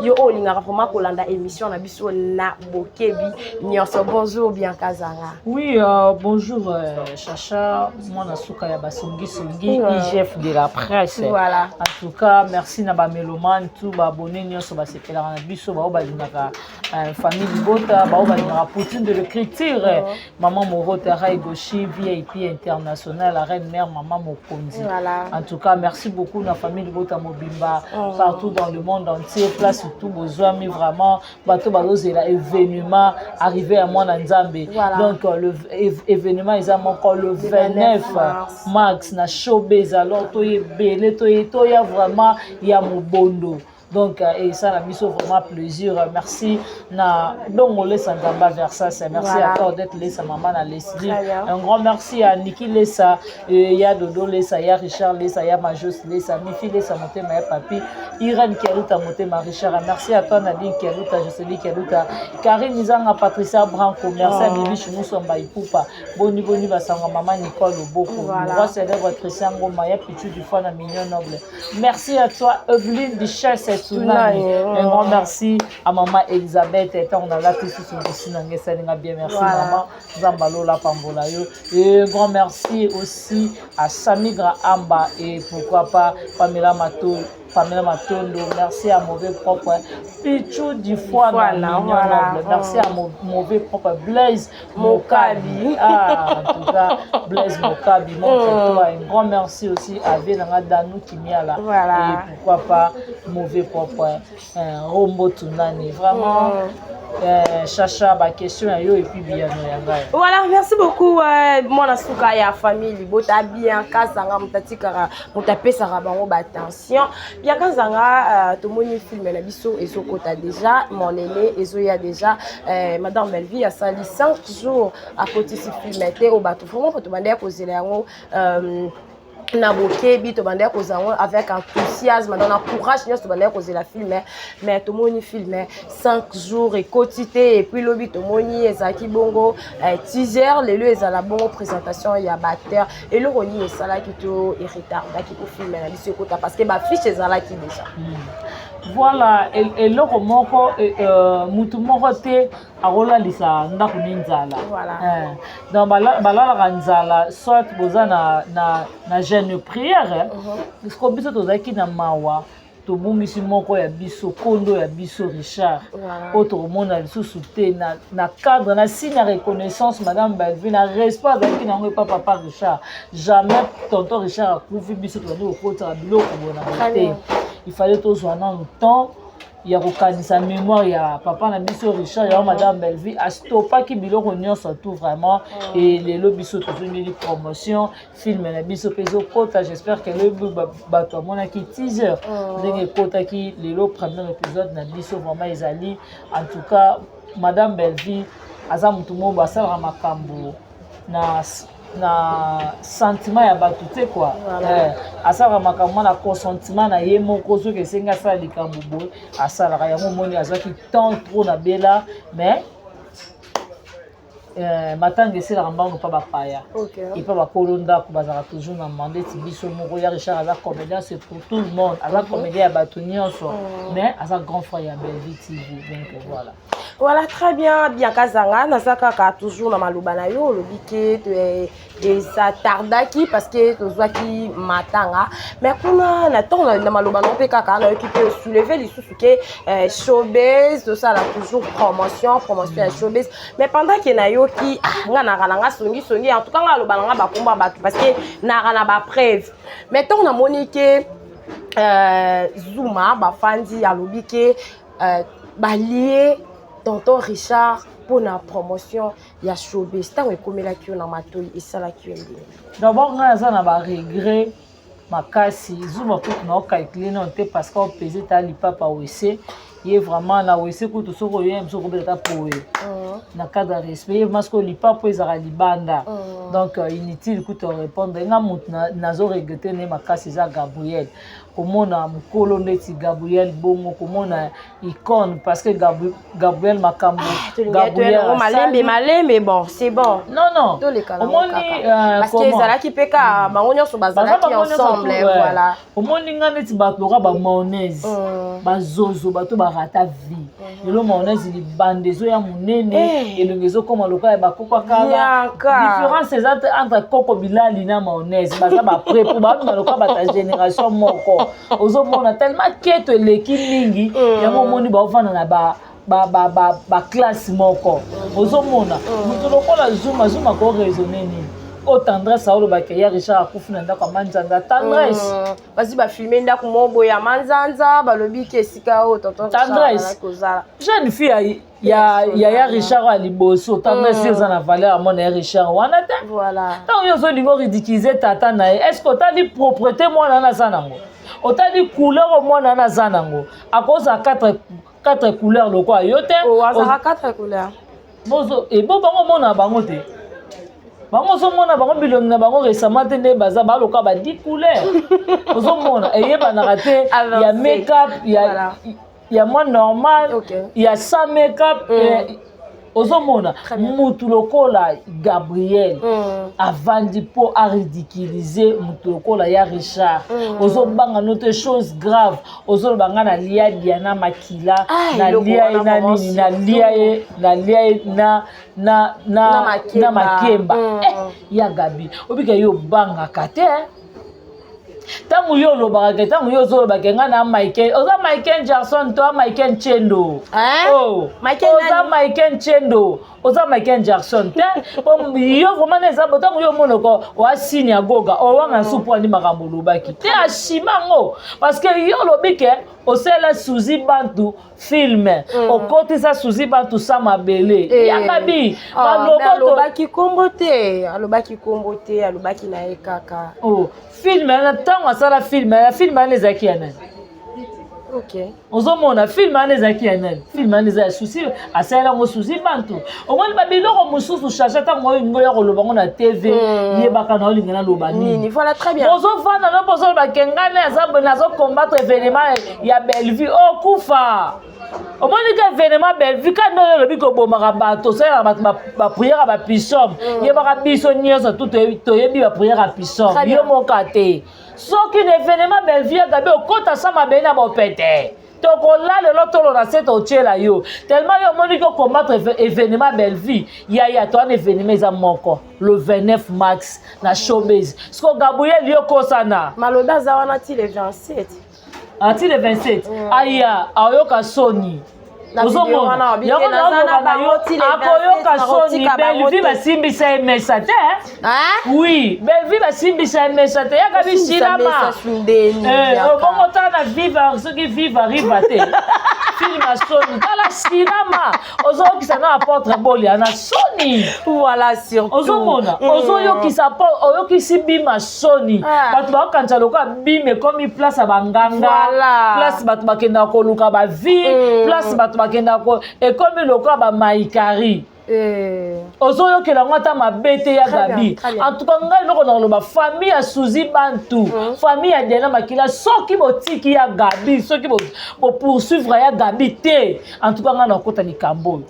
yo olingaka vraiment kolanda émission na biso na bokebi nyonso. Bonjour Bianca Zanga. Oui, bonjour Chacha, moi na suka ya basongi IGF de la presse. Voilà. En tout cas, merci na ba mélomane tout ba abonné nyonso ba sepela na biso ba balingaka famille Bota, ba balingaka Poutine de l'écriture, maman Morota Raigoshi VIP international, la reine mère maman Mokonzi. Voilà. En tout cas, merci beaucoup na famille Bota Mobimba partout dans le monde entier. Place surtout besoin mais vraiment bateau bateau là événement arrivé à moi dans Nzambe. Donc le événement ils ont encore le 29 mars na showbiz alors to belé to ya vraiment ya mobondo. Donc, et ça, la mission vraiment plaisir. Merci. Donc, on laisse un gamba vers ça. Merci à toi d'être laissé à maman à Leslie. Un grand merci à Niki Lessa, il y a Dodo Lessa, il y a Richard Lessa, il y a Majos Lessa, Mifi Lessa, monté ma papi, Irène Kialuta, monté ma Richard. Merci à toi Nadine Kialuta, Jocelyn Kialuta, Karine Nizanga, Patricia Branco, merci à Bibi Chimousomba Ipoupa, Boni Basanga, maman Nicole Oboko, roi célèbre Christian Goma, Pichu du Fana Mignon Noble. Merci à toi Evelyne Duchesse. Un grand merci à maman Elisabeth et on a la question sur le bien merci maman Zambalo la Pambola yo et un grand merci aussi à Samigra Amba et pourquoi pas Pamela Matondo, merci à Mauvais Propre Pichou du foie merci à Mauvais Propre Blaise Mokabi en tout cas Blaise Mokabi un grand merci aussi à Vénanga Danou Kimiala et pourquoi pas Mauvais Propre Rombo Tunani vraiment Chacha ba question yo et puis bien voilà merci beaucoup mon asuka ya famille Bota bien Kazanga mutatikara mutapesaka bango ba attention bien Kazanga tomoni film na biso ezokota déjà mon aîné ezoya déjà madame Belvi a sali 5 jours à côté ce film était au bateau vraiment pour demander à cause yango na bokebi to bande ko zango avec enthousiasme dans la courage nous to bande ko la film mais to moni film 5 jours et quotité et puis lobi to moni ezaki bongo teaser le lieu ezala bongo présentation ya batteur et le roni esala ki to retard daki ko film na biso kota parce que ba fiche ezala ki déjà voilà et le moko mutu moko te arola lisa ndaku ninzala voilà dans balala nzala soit boza na jeune prière parce que biso tozaki na mawa to bungisi moko ya biso kondo ya biso Richard autre monde lisusu te na cadre na signe reconnaissance madame Belvi na respect avec na papa Richard jamais tonton Richard akufi biso to ndo kota biloko bona te il fallait tous en temps il y a sa mémoire il y a papa na biso Richard il y a madame Belvi a stoppa qui biloko nyonso tout vraiment et les lobiso to une promotion film na biso peso kota j'espère que le bato mona ki teaser ndenge kota ki le premier épisode na biso vraiment ezali en tout cas madame Belvi aza mutu mo basala makambo na sentiment ya bato te quoi asala makambo na consentiment na ye moko soki esengi asala likambo boye asalaka yango moni azwaki temps trop na bela mais matanga eselaka mbango mpa bapaya epa bakolo ndako bazalaka toujours na mandeti biso moko ya Richard aza comédien c'est pour tout le monde aza comédien ya bato nyonso mais aza grand frère ya Belvi TV donc voilà. Voilà, très bien, bien Kazanga, Nazaka toujours dans Malouba na yo, le biquet et ça tardaki parce que tu vois qui matanga. Mais comme on attend dans Malouba non peka kana qui peut soulever les sous-souké showbiz, tout ça là toujours promotion à showbiz. Mais pendant que na yo qui nga songi en tout cas Malouba nga ba komba ba parce que na ba preuve. Mais tant na monique Zuma ba fandi ya lobike ba lié tonton Richard pour la promotion ya showbiz tant comme la qui on a matoi et ça la qui d'abord on a ça na ba regret makasi Zuma pour na calculer non te parce qu'on pesait ta li papa aussi il est vraiment là où c'est que tout ce qu'on aime ce qu'on peut pour na cadre de respect parce que lipa pour ezara libanda donc inutile que te répondre nga mut nazo regretter ne makasi za Gabriel komona mukolo ndeti Gabriel bongo komona icône parce que Gabriel makambo Gabriel malembe bon c'est bon non omoni parce que ezala ki peka bango nyonso bazala ki ensemble voilà omoni nga ndeti bato loka ba mayonnaise bazozo bato barata vie elo mayonnaise li bandezo ya munene elongezo koma loka ya bakoko kala différence entre coco bilali na mayonnaise baza ba près pour ba loka ba génération moko ozomona tellement keto eleki mingi yango omoni baofana na ba classe moko ozomona mutu lokola zuma ko raisonner nini o tendresse aolo bakeya Richard akufu na ndako manzanza tendresse basi ba filmer ndako mobo ya manzanza balobi ke sika o tonton tendresse jeune fille ya Richard a liboso tendresse eza na valeur à mon Richard wana te voilà tant yo zo lingo ridiculiser tata na est-ce que t'as dit propreté moi na sanango otali couleur mwana na zanango akoza quatre couleurs loko ayote azara quatre couleurs bozo e bo bango mona bango te bango so mona bango bilongi na bango récemment te ne baza ba loka ba 10 couleurs ozo mona eyeba na raté ya make-up ya moi normal ya sans make-up ozomona mutu lokola Gabriel avandi po a ridiculiser mutu lokola ya Richard ozobanga note chose grave ozobanga na lia Diana Makila na lia na nini na lia na Makemba ya Gabi obika yo banga kate tangu yo lobaka tangu yo zolobaka nga na Michael oza Michael Jackson to Michael Chendo oza Michael Chendo oza Michael Jackson te yo vraiment neza botangu yo monoko wa sini agoga o wanga supu ani makambo lobaki te ashimango parce que yo lobike osela Suzy Bantu film okotisa Suzy Bantu sa mabele yakabi alobaki kombo te alobaki na ekaka film na tango asala film ezaki ya nani OK ozomona film ezaki ya nani film ezaki Suzy asala ngo Suzy Bantu omoni babiloko mosusu chacha tango ngo ya koloba ngo na TV yebaka na olinga na loba nini voilà très bien ozofana no poso bakengana azabo nazo combattre événement ya Bellevue kufa omoni ka événement Bellevue ka no lobi ko bomaka bato sala ba prière ba pissom yebaka biso nyonso tout toyebi ba prière ba pissom yo mokate soki na événement Bellevue gabe okota sama bena bopete tokola lelo tolo na set ochela yo tellement yo moni ko combattre événement Bellevue ya to un événement za moko le 29 mars na showbiz sko Gabriel yo kosana maloba za wana ti le 27 ati le 27 aya ayoka soni ozomona akoyoka soni Bellevue basimbisa emesa te oui Bellevue basimbisa emesa te yaka bisilama obongo tala viva soki viva riva te film ya soni tala silama ozokisa na apotre bolia na soni voilà surtout ozomona oyokisi bima soni bato bakokanisa lokola bime ekomi place ya banganga place bato bakenda koluka bavie place bato bakenda ko ekomi lokola bamaikari ozoyokela ngo ata mabe te ya Gabi en tout cas ngai eloko na koloba famille ya Suzy Bantu famille ya Diana Makila soki botiki ya Gabi soki bopoursuivre ya Gabi te en tout cas ngai nakota likambo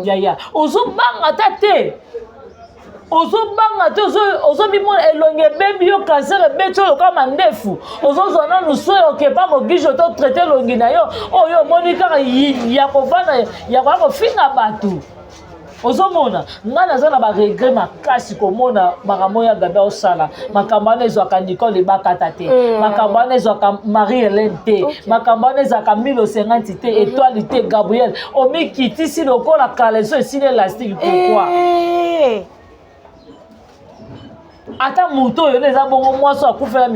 yaya ozobanga ta te ozobanga te ozobimona elonge bebi yo cancer ebeti oyo kama ndefu ozozwa nanu so okepa mogijo to traite elongi na yo oyo omoni kaka ya kovanda ya koya kofinga bato ozomona nga naza na baregret makasi komona makambo ya Gabi osala makambo wana ezwaka Nicole Bakata te makambo wana ezwaka Marie-Hélène te makambo wana ezwaka 1050 te étoile te Gabriel omikitisi lokola kaleso esili élastique pourquoi ata moto oyo eza bongo mwasi akufela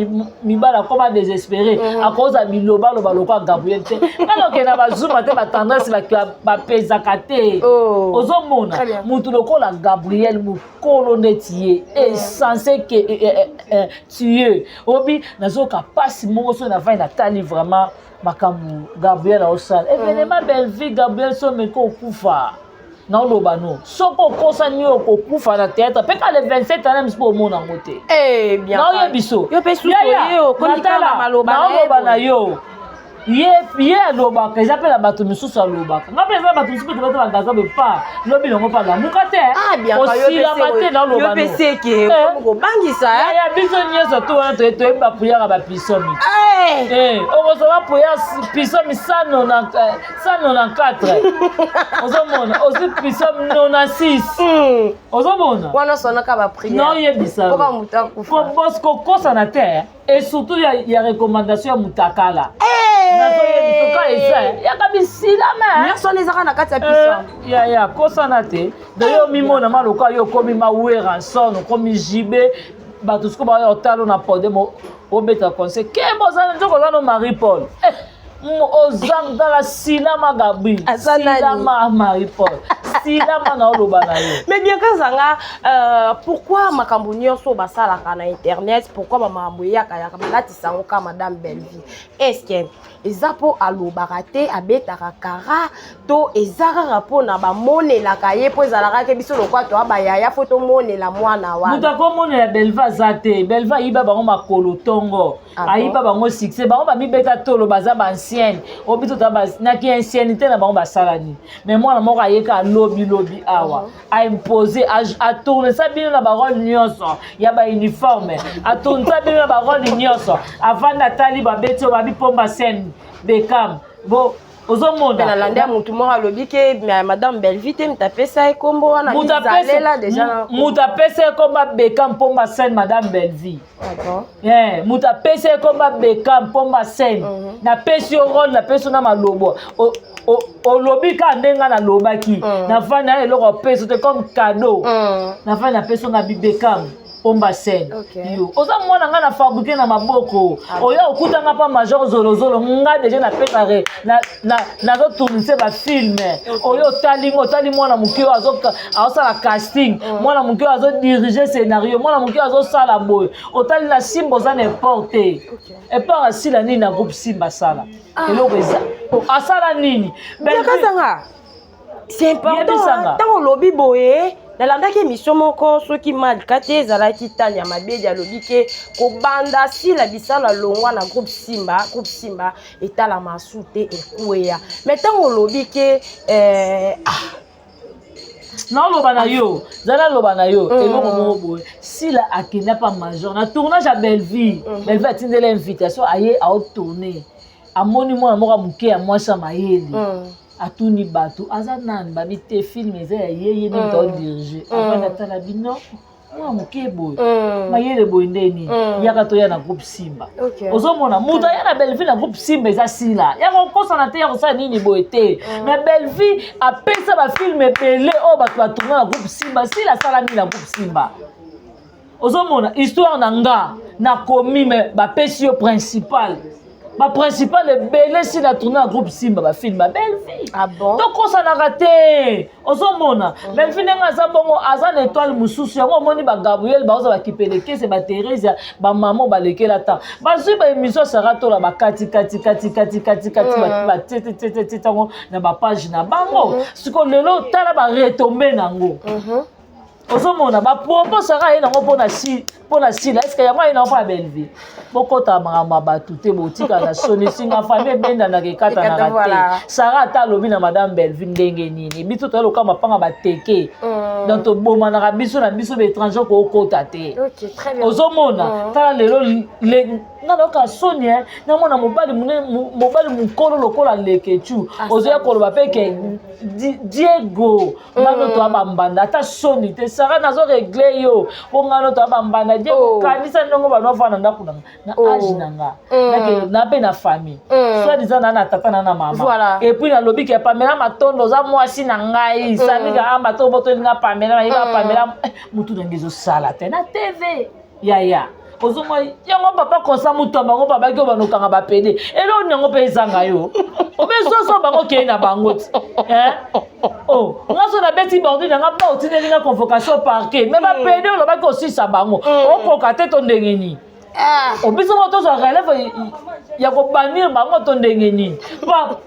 mibala koma désespéré akoza biloba loba lokwa Gabriel te kala okenda bazuma te batendresse bapezaka te ozomona mutu lokola Gabriel mokolo neti ye esensé ke tue obi nazoka pasi moko so navai natali vraiment makambo Gabriel aosala événement belle vie Gabriel someko okufa na oloba no soko kosa ni okokufa na théâtre pe ka le 27 ans mpo omona ngo te bien na oye biso yo pe suso yo konikala maloba na yo ye alobaka eza mpe na bato misusu alobaka nga mpe eza na bato misusu mpe bato bagaza be pa lobi longo mpa lamuka te osilama te na olobano ya biso nyonso to wana toyeba puyaka bapisomi okozoma puya pisomi 194 ozomona osi pisomi 96 ozomona wana sonaka bapriere naoyebisa bosko kosana te et surtout ya recommandation ya mutakala nazoyebisoka eza yaka bisilama nyonso ezaka na kati ya piso ya kosana te dayo mimona maloka yo komi mawera nsono komi jibe bato siko bayo otalo na podemo obeta conseil ke bozana njoko zano Marie Paul ozang dala silama Gabriel silama Marie Paul silama na oloba na yo mais bien kazanga pourquoi makambo nyonso basalaka na internet pourquoi makambo yaka balatisa ngo ka madame Bellevie est-ce que eza po alobaka te abetaka kara to ezaka po na bamonelaka ye po ezalaka ke biso lokwa to abayaya fo tomonela mwana wana mutu akomonela Bellevie aza te Bellevie ayiba bango makolo tongo ayiba bango succès bango bamibeta tolo baza bancienne obito naki anciennité na bango basalani mais mwana moko ayeka lobi awa aimposer atournesa bino na barole nyonso ya bauniforme atournesa bino na barole nyonso avant natali babeti oyo babipomba scène Beckham bo ozomona na landa mutu moko alobi ke madame Bellevie te mutapesa ekombo wana izalela déjà mutapesa ekomba Beckham pomba scène madame Bellevie mutapesa ekomba Beckham pomba scène na pesi yo rôle na pesi na malobo olobi ka ndenga na lobaki na fani na eloko peso te comme cadeau na fani na peso na Beckham pomba scène yo oza mwana nga na fabriquer na maboko oya okutanga pa major zolozolo nga déjà na préparé na zo tourner ba film oyo otali mwana mukio azosala casting mwana mukio azo diriger scénario mwana mukio azo sala boy otali na Simba za n'importe et pas asila nini na groupe Simba sala eloko eza asala nini bekazanga c'est important tant lobby boye nalandaki émission moko soki malika te ezalaki tali ya mabedi alobi ke kobanda sila bisala longwa na groupe Simba etala masu te ekweya mais ntango olobi ke naoloba na yo zala loba na yo eloko moko boye sila akenda pa major na tournage ya Bellevie atindela invitation aye aotourne amoni mwana moko moke ya mwasi ya mayele atuni bato aza nani babi te film eza ya yeye nini taodirige afanda tala bino mwa moke boye mayele boye ndeni yaka toya na groupe Simba ozomona mutu aya na Bellevie na groupe Simba eza sila yaka okosana te ya kosala nini boye te mais Bellevie apesa bafilm ebele oyo bato batourne na groupe Simba sila asala nini na groupe Simba ozomona histoire na nga nakomi me bapesi yo principal ma principale ebele si na tourné na groupe Simba bafilm ba Bellevie tokosanaka te ozomona Bellevie ndenge aza bongo aza na étoile mosusu yango omoni ba Gabriel baoza bakipelekese ba Thérèse bamama balekela ta bazwi baémission saratola bakati batete tango na bapage na bango siko lelo tala baretombe nango ozomona bapropos saka ye nango mpona sila eske yango aye nango mpo ya Bellevie bokota makambo ya bato te botika na soni singa famille ebendanaka ekatanaka te sara ata alobi na madame Bellevie ndenge nini biso toya loka mapanga bateke donc tobomanaka biso na biso baétranger kookota te ozomona tala lelo nga nayoka soni namona mobali mokolo lokola leketu ozoya koloba mpe ke Diego ngano toya bambanda ata soni te sara nazoregle yo po ngano toya bambanda Diego kanisa ndongo banofana ndako na age na nga na mpe na famille soit disant na tata na mama et puis nalobi ke Pamela Matondo oza mwasi na ngai samika amba to botolinga Pamela mayeba Pamela mutu nange ezosala te na TV yaya ozomwa yango papa konsa mutu bango babaki o banokanga bapede elo nango mpe ezanga yo obezoso bango kei na bango ti o ngaso nabeti bordi nanga ba otindelinga convocation parquet me bapede olobaki osisa bango okoka te to ndenge nini obiso ngo tozwa relève ya kobanir bango to ndenge nini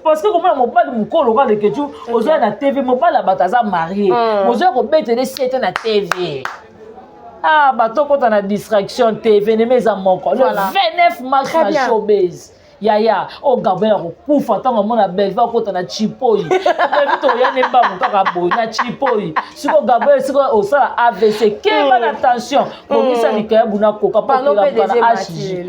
parce que komona mobali mokolo ka leketu ozoya na tv mobali bato aza marie ozoya kobetele siete na tv bato kota na distraction tv neme eza moko le 29 mars na showbiz yaya o Gabriel kokufa ntango mona Belva okota na chipoyi Belvito oya ne mbangu kaka boyi na chipoyi siko Gabriel siko osala AVC keba na tension komisa likaya buna koka pakela bana HG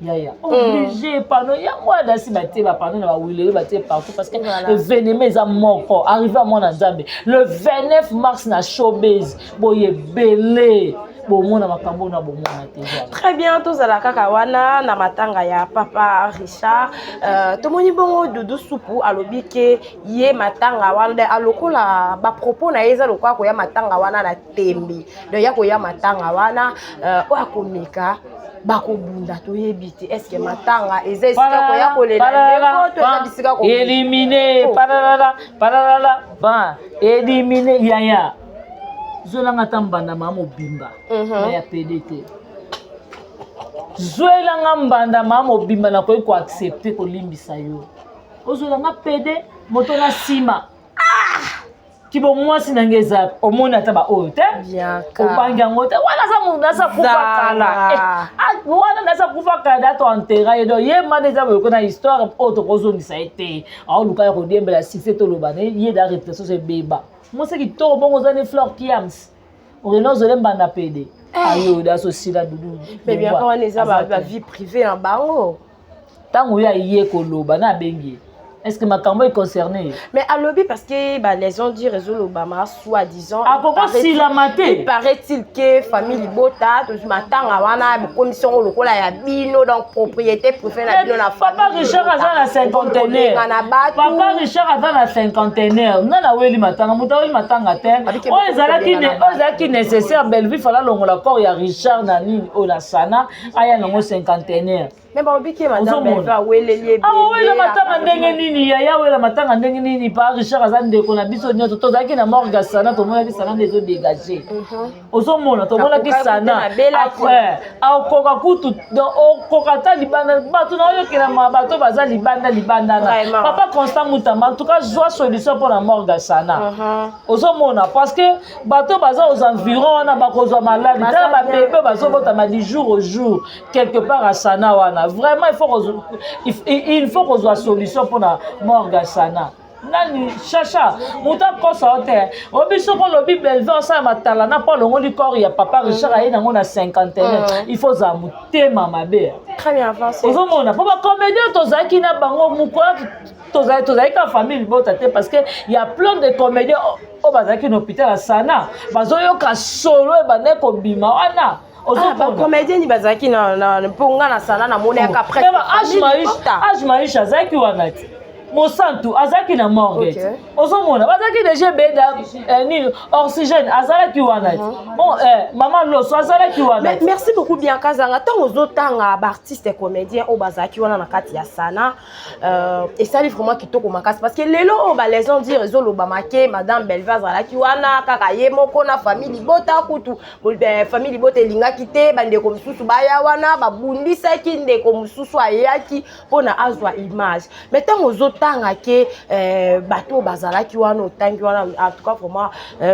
yaya obligé pano ya moi dasi baté ba pano na ba wile baté partout parce que le veneme eza moko arrivé à mon nzambe le 29 mars na showbiz boye belé bomona makambo na bomona te. Très bien, tous à la kakawana na matanga ya papa Richard. Tomoni bongo Doudou Supu alobi ke ye matanga wana alokola ba propos na yeza lokwa ko ya matanga wana na tembi. Donc ya ko ya matanga wana o akomika bakobunda toyebiti est-ce que matanga eza esika ko ya kolela ndeko to eza bisika ko éliminer paralala ba éliminer yaya Zolanga tambanda mama obimba ya PDT. Zolanga mbanda mama obimba na ko accepter ko limbisa yo. Ozolanga PD moto na sima. Kibo mwasi nangeza omona taba ote. Obanga ngote wala sa kufa kala. Wana nasa kufa kala to enterra et do ye maneza ko na histoire auto kozongisa été. A luka ko diembela succès to lobane ye da répression se beba. Moi c'est qui tombe bon aux années fleur kiams on renonce de l'embanda PD ayo d'associer la doudou mais bien quand on est la vie privée en bango tant où ya yé koloba na bengi est-ce que ma cambo est concerné mais à lobby parce que les gens disent réseau l'Obama soi-disant il paraît-il que famille Libota tout matin wana commission lokola ya bino donc propriété privée na bino na papa Richard a dans la cinquantenaire papa Richard a dans la cinquantenaire non na weli matanga mutawi matanga te o ezalaki nécessaire Belleville fala longola corps ya Richard na nini o la sana aya nango cinquantenaire mais ba obiki madame Belva welelié wela matanga ndenge nini ya wela matanga ndenge nini pa Richard azande ko na biso nyoto tozaki na morga sana to mona ki sana ndezo dégager ozomona to mona ki sana après akoka kutu okoka ta libanda bato na yo kila mabato baza libanda na papa Constant Mutamba en tout cas joie solution pour la morga sana ozomona parce que bato baza aux environs na bakozwa malade ta ba bébé bazo bota ma du jour au jour quelque part à sana wana vraiment il faut qu'on soit solution pour la morga sana nani chacha muta kosa hote obiso ko lobi Belva sa matala na pa longo li corps ya papa Richard aye nango na 50 il faut za mutema mabe très bien avancé ozomona po ba comédien tozaki na bango mukola tozaki ka famille bota te parce que il y a plein de comédiens au bazaki na hôpital à sana bazoyo ka solo e bane ko bima wana comédien ni bazaki na ponga na sana na mona ka après age maisha azaki wana ti Mosantu azaki na morgue ozomona bazaki déjà beda ni oxygène azalaki wana bon maman loso azalaki wana merci beaucoup bien kazanga tant ozotanga ba artiste et comédien o bazaki wana na kati ya sana et ça livre vraiment kitoko makasi parce que lelo ba les gens dire zo lobamake madame Belva azalaki wana kaka ye moko na famille Libota kutu famille Libota elinga kite bande ko mususu baya wana babundisa ki ndeko mususu ayaki pona azwa image mais tant tanga ke bateau bazalaki wana otangi wana en tout cas vraiment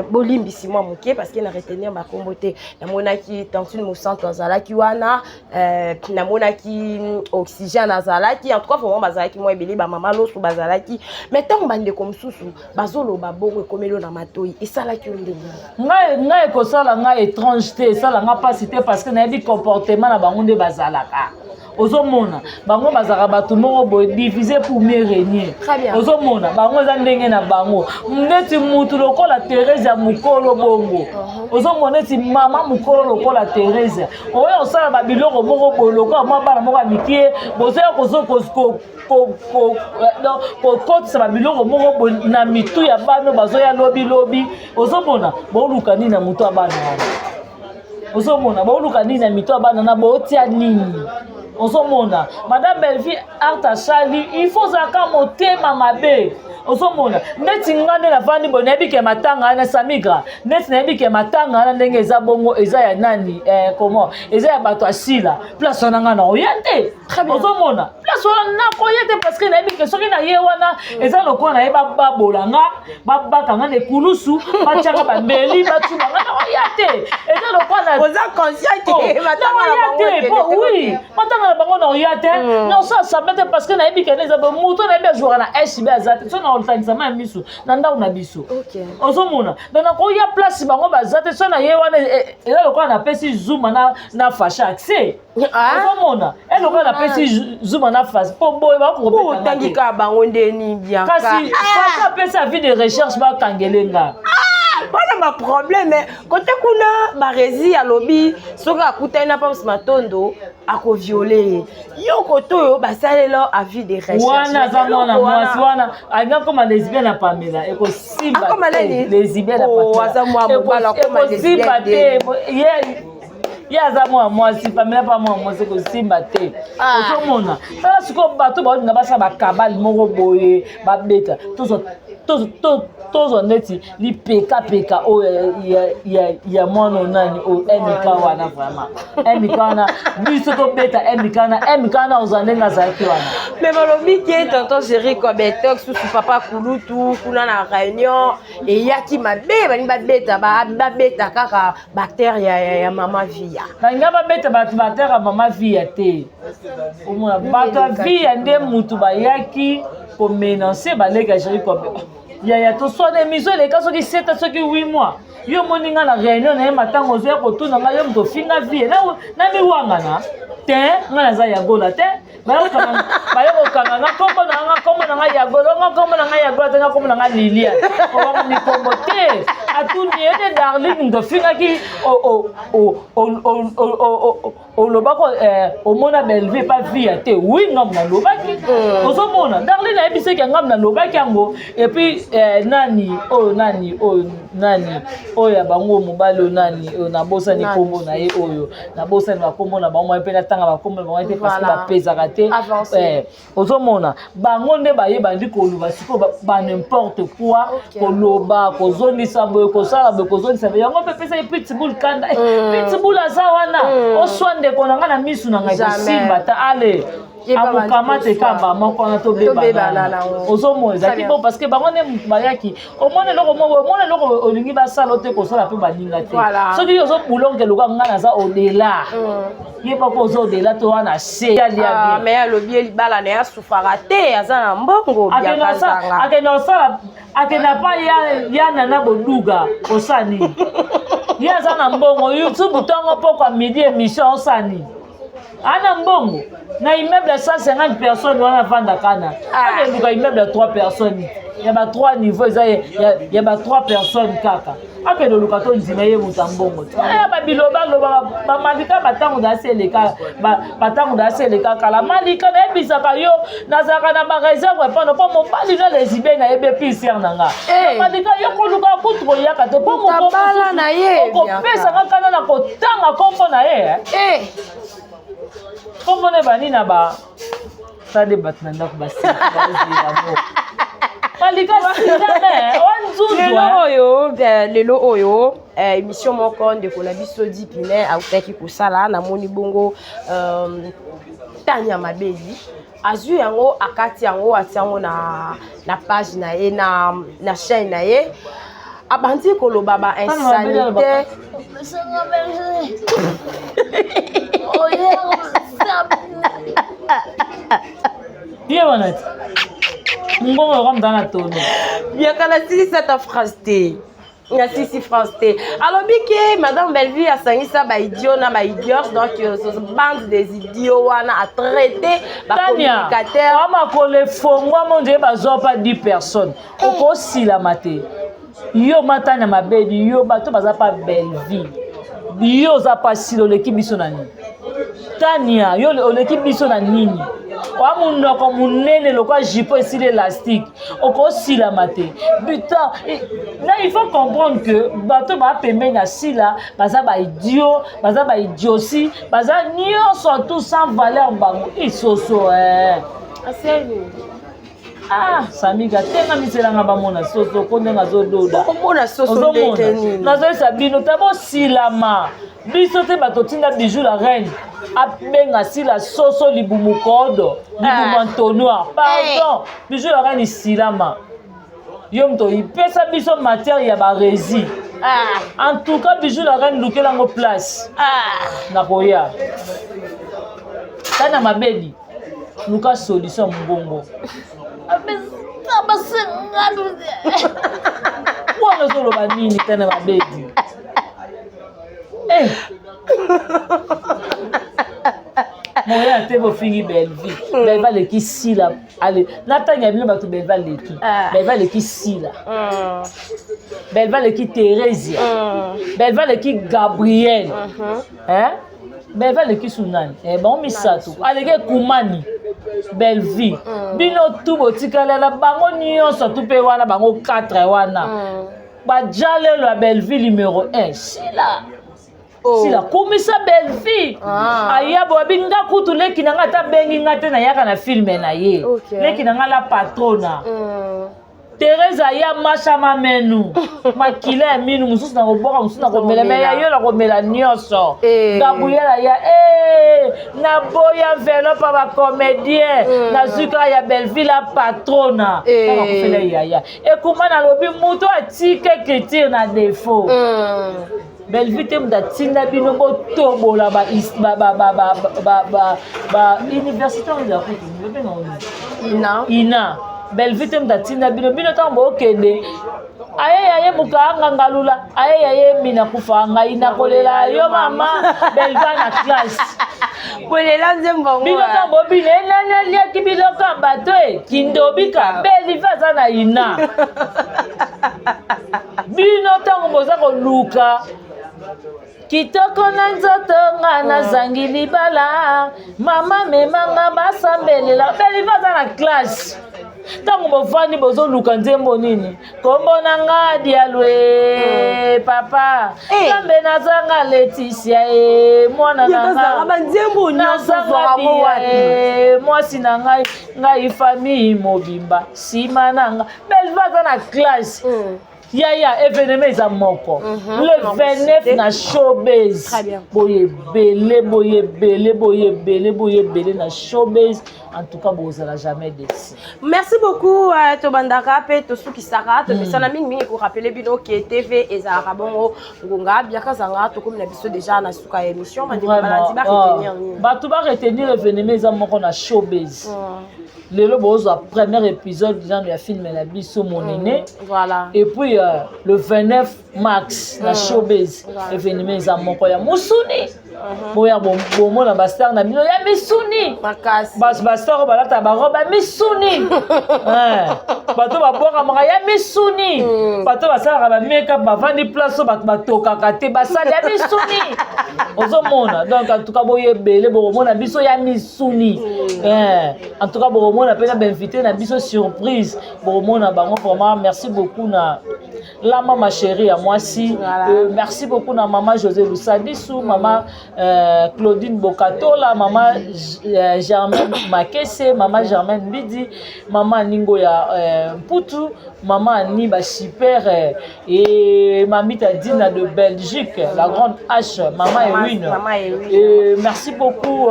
bolimbisi moi moké parce qu'il na retenir ba komboté na monaki Tantine Mosanto azalaki wana na monaki oxygène azalaki en tout cas vraiment bazalaki moi ebeli ba mama loso bazalaki mais tant bande comme susu bazolo ba bongo komelo na matoi et ça la ki ndenge ngai ko sala ngai étrangeté sala nga pas cité parce que na bi comportement na bango nde bazalaka ozomona bango bazaka bato moko boye divisé pour mieux régner ozomona bango eza ndenge na bango ndeti mutu lokola Thérèse ya mukolo bongo ozomona eti mama mukolo lokola Thérèse oyo osala babiloko moko boye lokola mwa bana moko ya mikie bozoya kokotisa babiloko moko boye na mitu ya bano bazoya lobi ozomona booluka nini na mutu ya bana wana ozomona baoluka nini na mito ya bana na botia nini ozomona madame Belleville art achali il faut zaka motema mabe ozomona neti nga nde navandi boye nayebi ke matanga na samigra neti nayebi ke matanga na ndenge eza bongo eza ya nani comment eza ya bato asila place wana nga na oya te ozomona place wana nakoya te parce que nayebi ke soki naye wana eza lokola naye babola nga babaka nga na ekulusu batiaka bambeli batuma nga na oya te eza lokola oza conscient te oui matanga na bango na oya te na osala sable te parce que nayebi ke eza moto nayebi azwaka na SB aza te otangisama ya miso na ndako na biso ozomona donc nakoya place bango baza te so na ye wana eza lokola napesi zuma na fasha accès ozomona elokola napesi zuma na face mpo boye bakotangika bango ndeni bien kasi fasha apesi avis de recherche bakangelenga bana baproblème kote kuna barezi alobi soki akutani na pamsi matondo akoviole yo kote oyo basalelo avis de recherche wana aza mwana mwasi wana alinga koma lesbienne na pamela ekosimba te lesbienne ekosimba te ye aza mwana mwasi pamela pa mwana mwasi ekosimba te ozomona tala sikoyo bato baolinga basala bakabali moko boye babeta tozwa neti lipekapeka oyo ya mwana nani oyo emika wana vraiment emika wana biso tobeta emika wana ozwa ndenge azalaki wana me balobi ke tonton Jerry Kobetok susu papa kulutu kuna na réunion eyaki mabe balingi babeta kaka bacteria ya mama via balinga babeta bato bacteria ya mama via te omona bato ya via nde mutu bayaki komenanse baleka Jerry Kobetok yaya toswana émission eleka soki 7 soki 8 mois yo moni nga na réunion na ye matango ozoya kotuna nga yo moto ofinga vie na miwangana te nga naza yagola te baye kokanga nga kombo na nga kombo na nga yagola nga kombo na nga yagola te nga kombo na nga lilia obamoni kombo te atuni ete darling tofingaki olobako omona Belleville pa via te wi ngam na lobaki ozomona darling nayebisaki ngam na lobaki yango epuis nani oyo ya bango mobali oyo nani oyo nabosani kombo na ye oyo nabosani bakombo na bango mpe natanga bakombo na bango te parce que bapezaka te ozomona bango nde bayebandi koloba sikoyo ba n'importe quoi koloba kozondisa boye kosala boye kozondisa boye yango mpe pesa ye pitbull kanda pitbull aza wana oswa ndeko na nga na misu na ngai kosimba ta ale akokamata ekamba moko wana tobebana ozomona ezalaki bon parce que bango nde motu bayaki omona eloko olingi basala te kosala mpe baninga te soki ozobulonke loka nga naza odela ye moko oza odela to wana se me alobi elibala na ye asufaka te aza na mbongo akenda pa yana na boduga osala nini ye aza na mbongo youtube ntongo poko midi émission osala nini ana mbongo na immeuble 150 personnes wana vandaka na akenduka immeuble ya 3 personnes ya ba 3 niveau eza ya ba 3 personnes kaka akende luka to ndima ye moto mbongo babiloba bamalika batango da seleka kala malika nayebisaka yo nazalaka na bareserve mpona mpo mobali na lesibie nayebe pisiere na nga malika yo koluka kutu koyaka te mpo okopesanga kana na kotanga kombo na ye kombo na bani na ba sade bato na ndako basimo malika lelo oyo émission moko ndeko na biso dipine autaki kosala namoni bongo Tania Mabeli azwi yango akati yango ati yango na page na ye na chaîne na ye abandi koloba ba insanité Bien honnête. Mbongo comme dans la tonne. Bien quand la sisi cette phrase té. La sisi phrase té. Alors que madame Belleville a sangi ça ba idiot na ba idiot donc ce bande des idiots wana a traité ba communicateur. Mama ko le fongwa mon Dieu bazo pas 10 personnes. Oko si la maté. Yo matana mabedi yo bato baza pas Belleville. Yo za pas si l'équipe biso nani. Tania yo l'équipe biso na nini. wa munoko munene lokwa jipo esili élastique okosilama te putain là il faut comprendre que bato bapembeni ya sila baza baidio baza baidiosi baza nyonso tout sans valeur bango isoso samiga tenga miselanga bamona soso ko ndenga zododa okomona soso ndenge nini nazoyesa bino tabosilama biso te bato tinda bijou la reine abenga sila soso libumu kodo libumu entonnoir pardon bijou la reine isilama yo moto ipesa biso matière ya baresi en tout cas bijou la reine lukelango place nakoya tana mabedi luka solution mbongo wana ozoloba nini tana mabedi moya te bofingi belvi belva leki sila ale natanya bino bato belva leki sila belva leki Thérèse belva leki Gabriel belva leki sunani bango misato aleki kumani belvi bino tu botikalela bango nyonso tu mpe wana bango 4 wana bajalelo ya belvi numéro 1 sila kumisa belvi ayabo abinga kutu leki nanga ata bengi nga te nayaka na filme na ye leki nanga la patrona Thérèse aya masha mamenu makila ya minu mususu na koboka mususu na komela me ya yo na komela nyonso Gabriel aya na boya enveloppe ba comédien na zuka ya belvi la patrona na kofela yaya ekuma na lobi muto atike critique na défaut belvi te muda tinda bino botobola ba université de la route ina belvi te muda tinda bino tango okende aye mukanga ngalula aye mina kufa ngai nakolela yo mama belva na classe kolela nzembo bino tango bine nana liaki biloko bato kindobika belva za na ina bino tango boza koluka kitoko na nzoto nga nazangi libala mama memanga basambelela belva za na classe tango bovandi bozoluka nzembo nini kombo na nga dialwe papa kambe nazanga Leticia mwana nanga nazanga mwasi na ngai famille mobimba sima nanga belva za na classe yaya événement eza moko le 29 na showbiz boyebele na showbiz en tout cas bozala jamais déçu. Merci beaucoup tobandaka pe tosukisaka topesana mingi ko rappeler bino ke TV ezalaka bongo ngonga biaka zanga tokomi na biso déjà na suka émission ba retenir bato ba retenir événement eza moko na showbiz lelo bozwa premier épisode dans le film la biso monene voilà et puis le 29 mars na showbiz événement eza moko ya musuni boya bomona bastar na bino ya misuni bastar balata baroba misuni bato baboka maka ya misuni bato basalaka ba make-up bavandi place batokaka te basali ya misuni ozomona donc en tout cas boyebele bomona biso ya misuni en tout cas bomona pe na invité na biso surprise bomona bango vraiment merci beaucoup na Lama ma chérie à moi si merci beaucoup na maman José Lusadisu maman Claudine Bokatola maman Germaine Makese maman Germaine Bidi maman Ningo ya Mputu maman Niba super et mamita Dina de Belgique la grande H maman Ewine merci beaucoup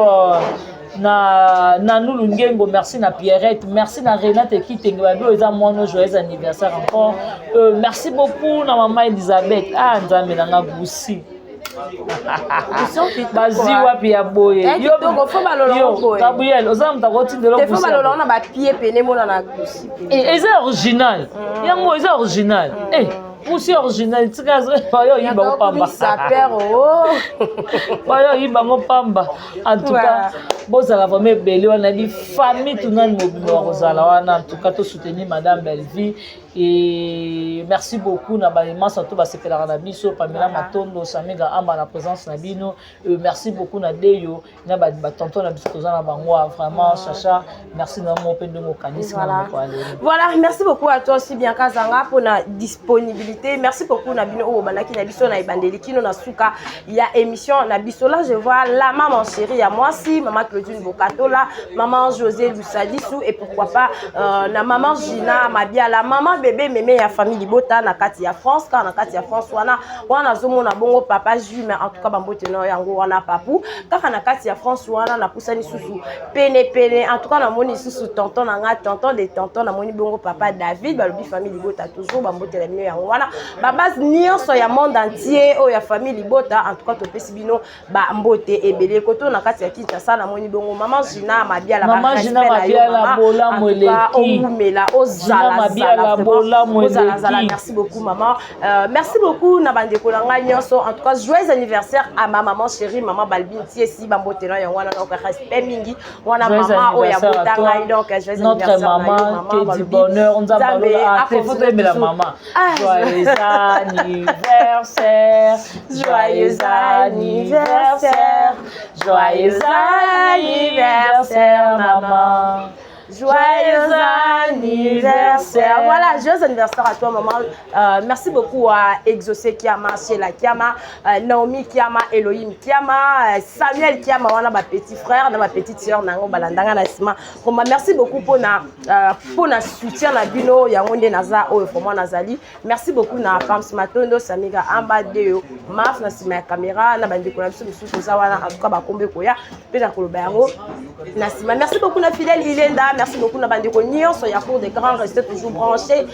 na Nanou Ngengo, merci na Pierrette, merci na Renate Kitenge, eza mono joyeux anniversaire encore. Merci beaucoup na maman Elisabeth. Nzambe nanga busi. Bazi wapi ya boye. Yo Gabriel, oza mtakoti ndelo busi. Te foma lona ba pied pene mona na busi. Eza original. Yango eza original. Aussi original, bayo yiba pamba. Bayo yiba pamba. En tout cas, bozala vraiment belle wana di famille tunani mobimba kozala wana en tout cas to soutenir madame Belvi et merci beaucoup na ba immense to ba sepelaka na biso Pamela Matondo Samiga Amba na présence na bino merci beaucoup na Deyo na ba tonton na biso tozana bango vraiment Chacha merci na mo pendo mo kanisi na ko aller voilà merci beaucoup à toi aussi bien Kazanga pour la disponibilité merci beaucoup na bino o banaki na biso na ebandeli kino na suka ya émission na biso là je vois la maman chérie à moi si maman Claudine Bokatola maman José Lusadisu et pourquoi pas na maman Gina Mabia la maman bébé mémé ya famille Libota na kati ya France car na kati ya France wana zomo na bongo papa Ju mais en tout cas bambote no yango wana papu kaka na kati ya France wana na pusani susu pene en tout cas na moni susu tonton na nga tonton de tonton na moni bongo papa David balobi famille Libota toujours bambote la mino yango wana babas nyonso ya monde entier o ya famille Libota en tout cas to pesi bino ba mbote ebele koto na kati ya Kinshasa na moni bongo maman Gina Mabia la maman Gina Mabia la bola moleki omumela ozala zala merci beaucoup maman merci beaucoup na bandeko na nga nyonso en tout cas joyeux anniversaire à ma maman chérie maman Balbine Tiesi bambote na yango wana donc respect mingi wana maman o ya botanga donc joyeux notre maman que du bonheur on a photo de la maman joyeux anniversaire joyeux anniversaire joyeux anniversaire maman. Joyeux anniversaire. Voilà, joyeux anniversaire à toi maman. Merci beaucoup à Exaucé Kiama, Sheila Kiama, Naomi Kiama, Elohim Kiama, Samuel Kiama, wana ma petit frère, ma petite sœur nango balandanga na sima. Merci beaucoup pour na soutien na bino yangonde naza o vraiment nazali. Merci beaucoup na Pams Matondo Samiga Amba Deo, Maf na sima ya caméra na bandeko na biso biso za wana en tout cas ba kombe koya pe na koloba yango na sima. Merci beaucoup na fidèle Ilenda. Merci beaucoup, Nabandiko Nyon. Soyez à court des grands, restez toujours branchés.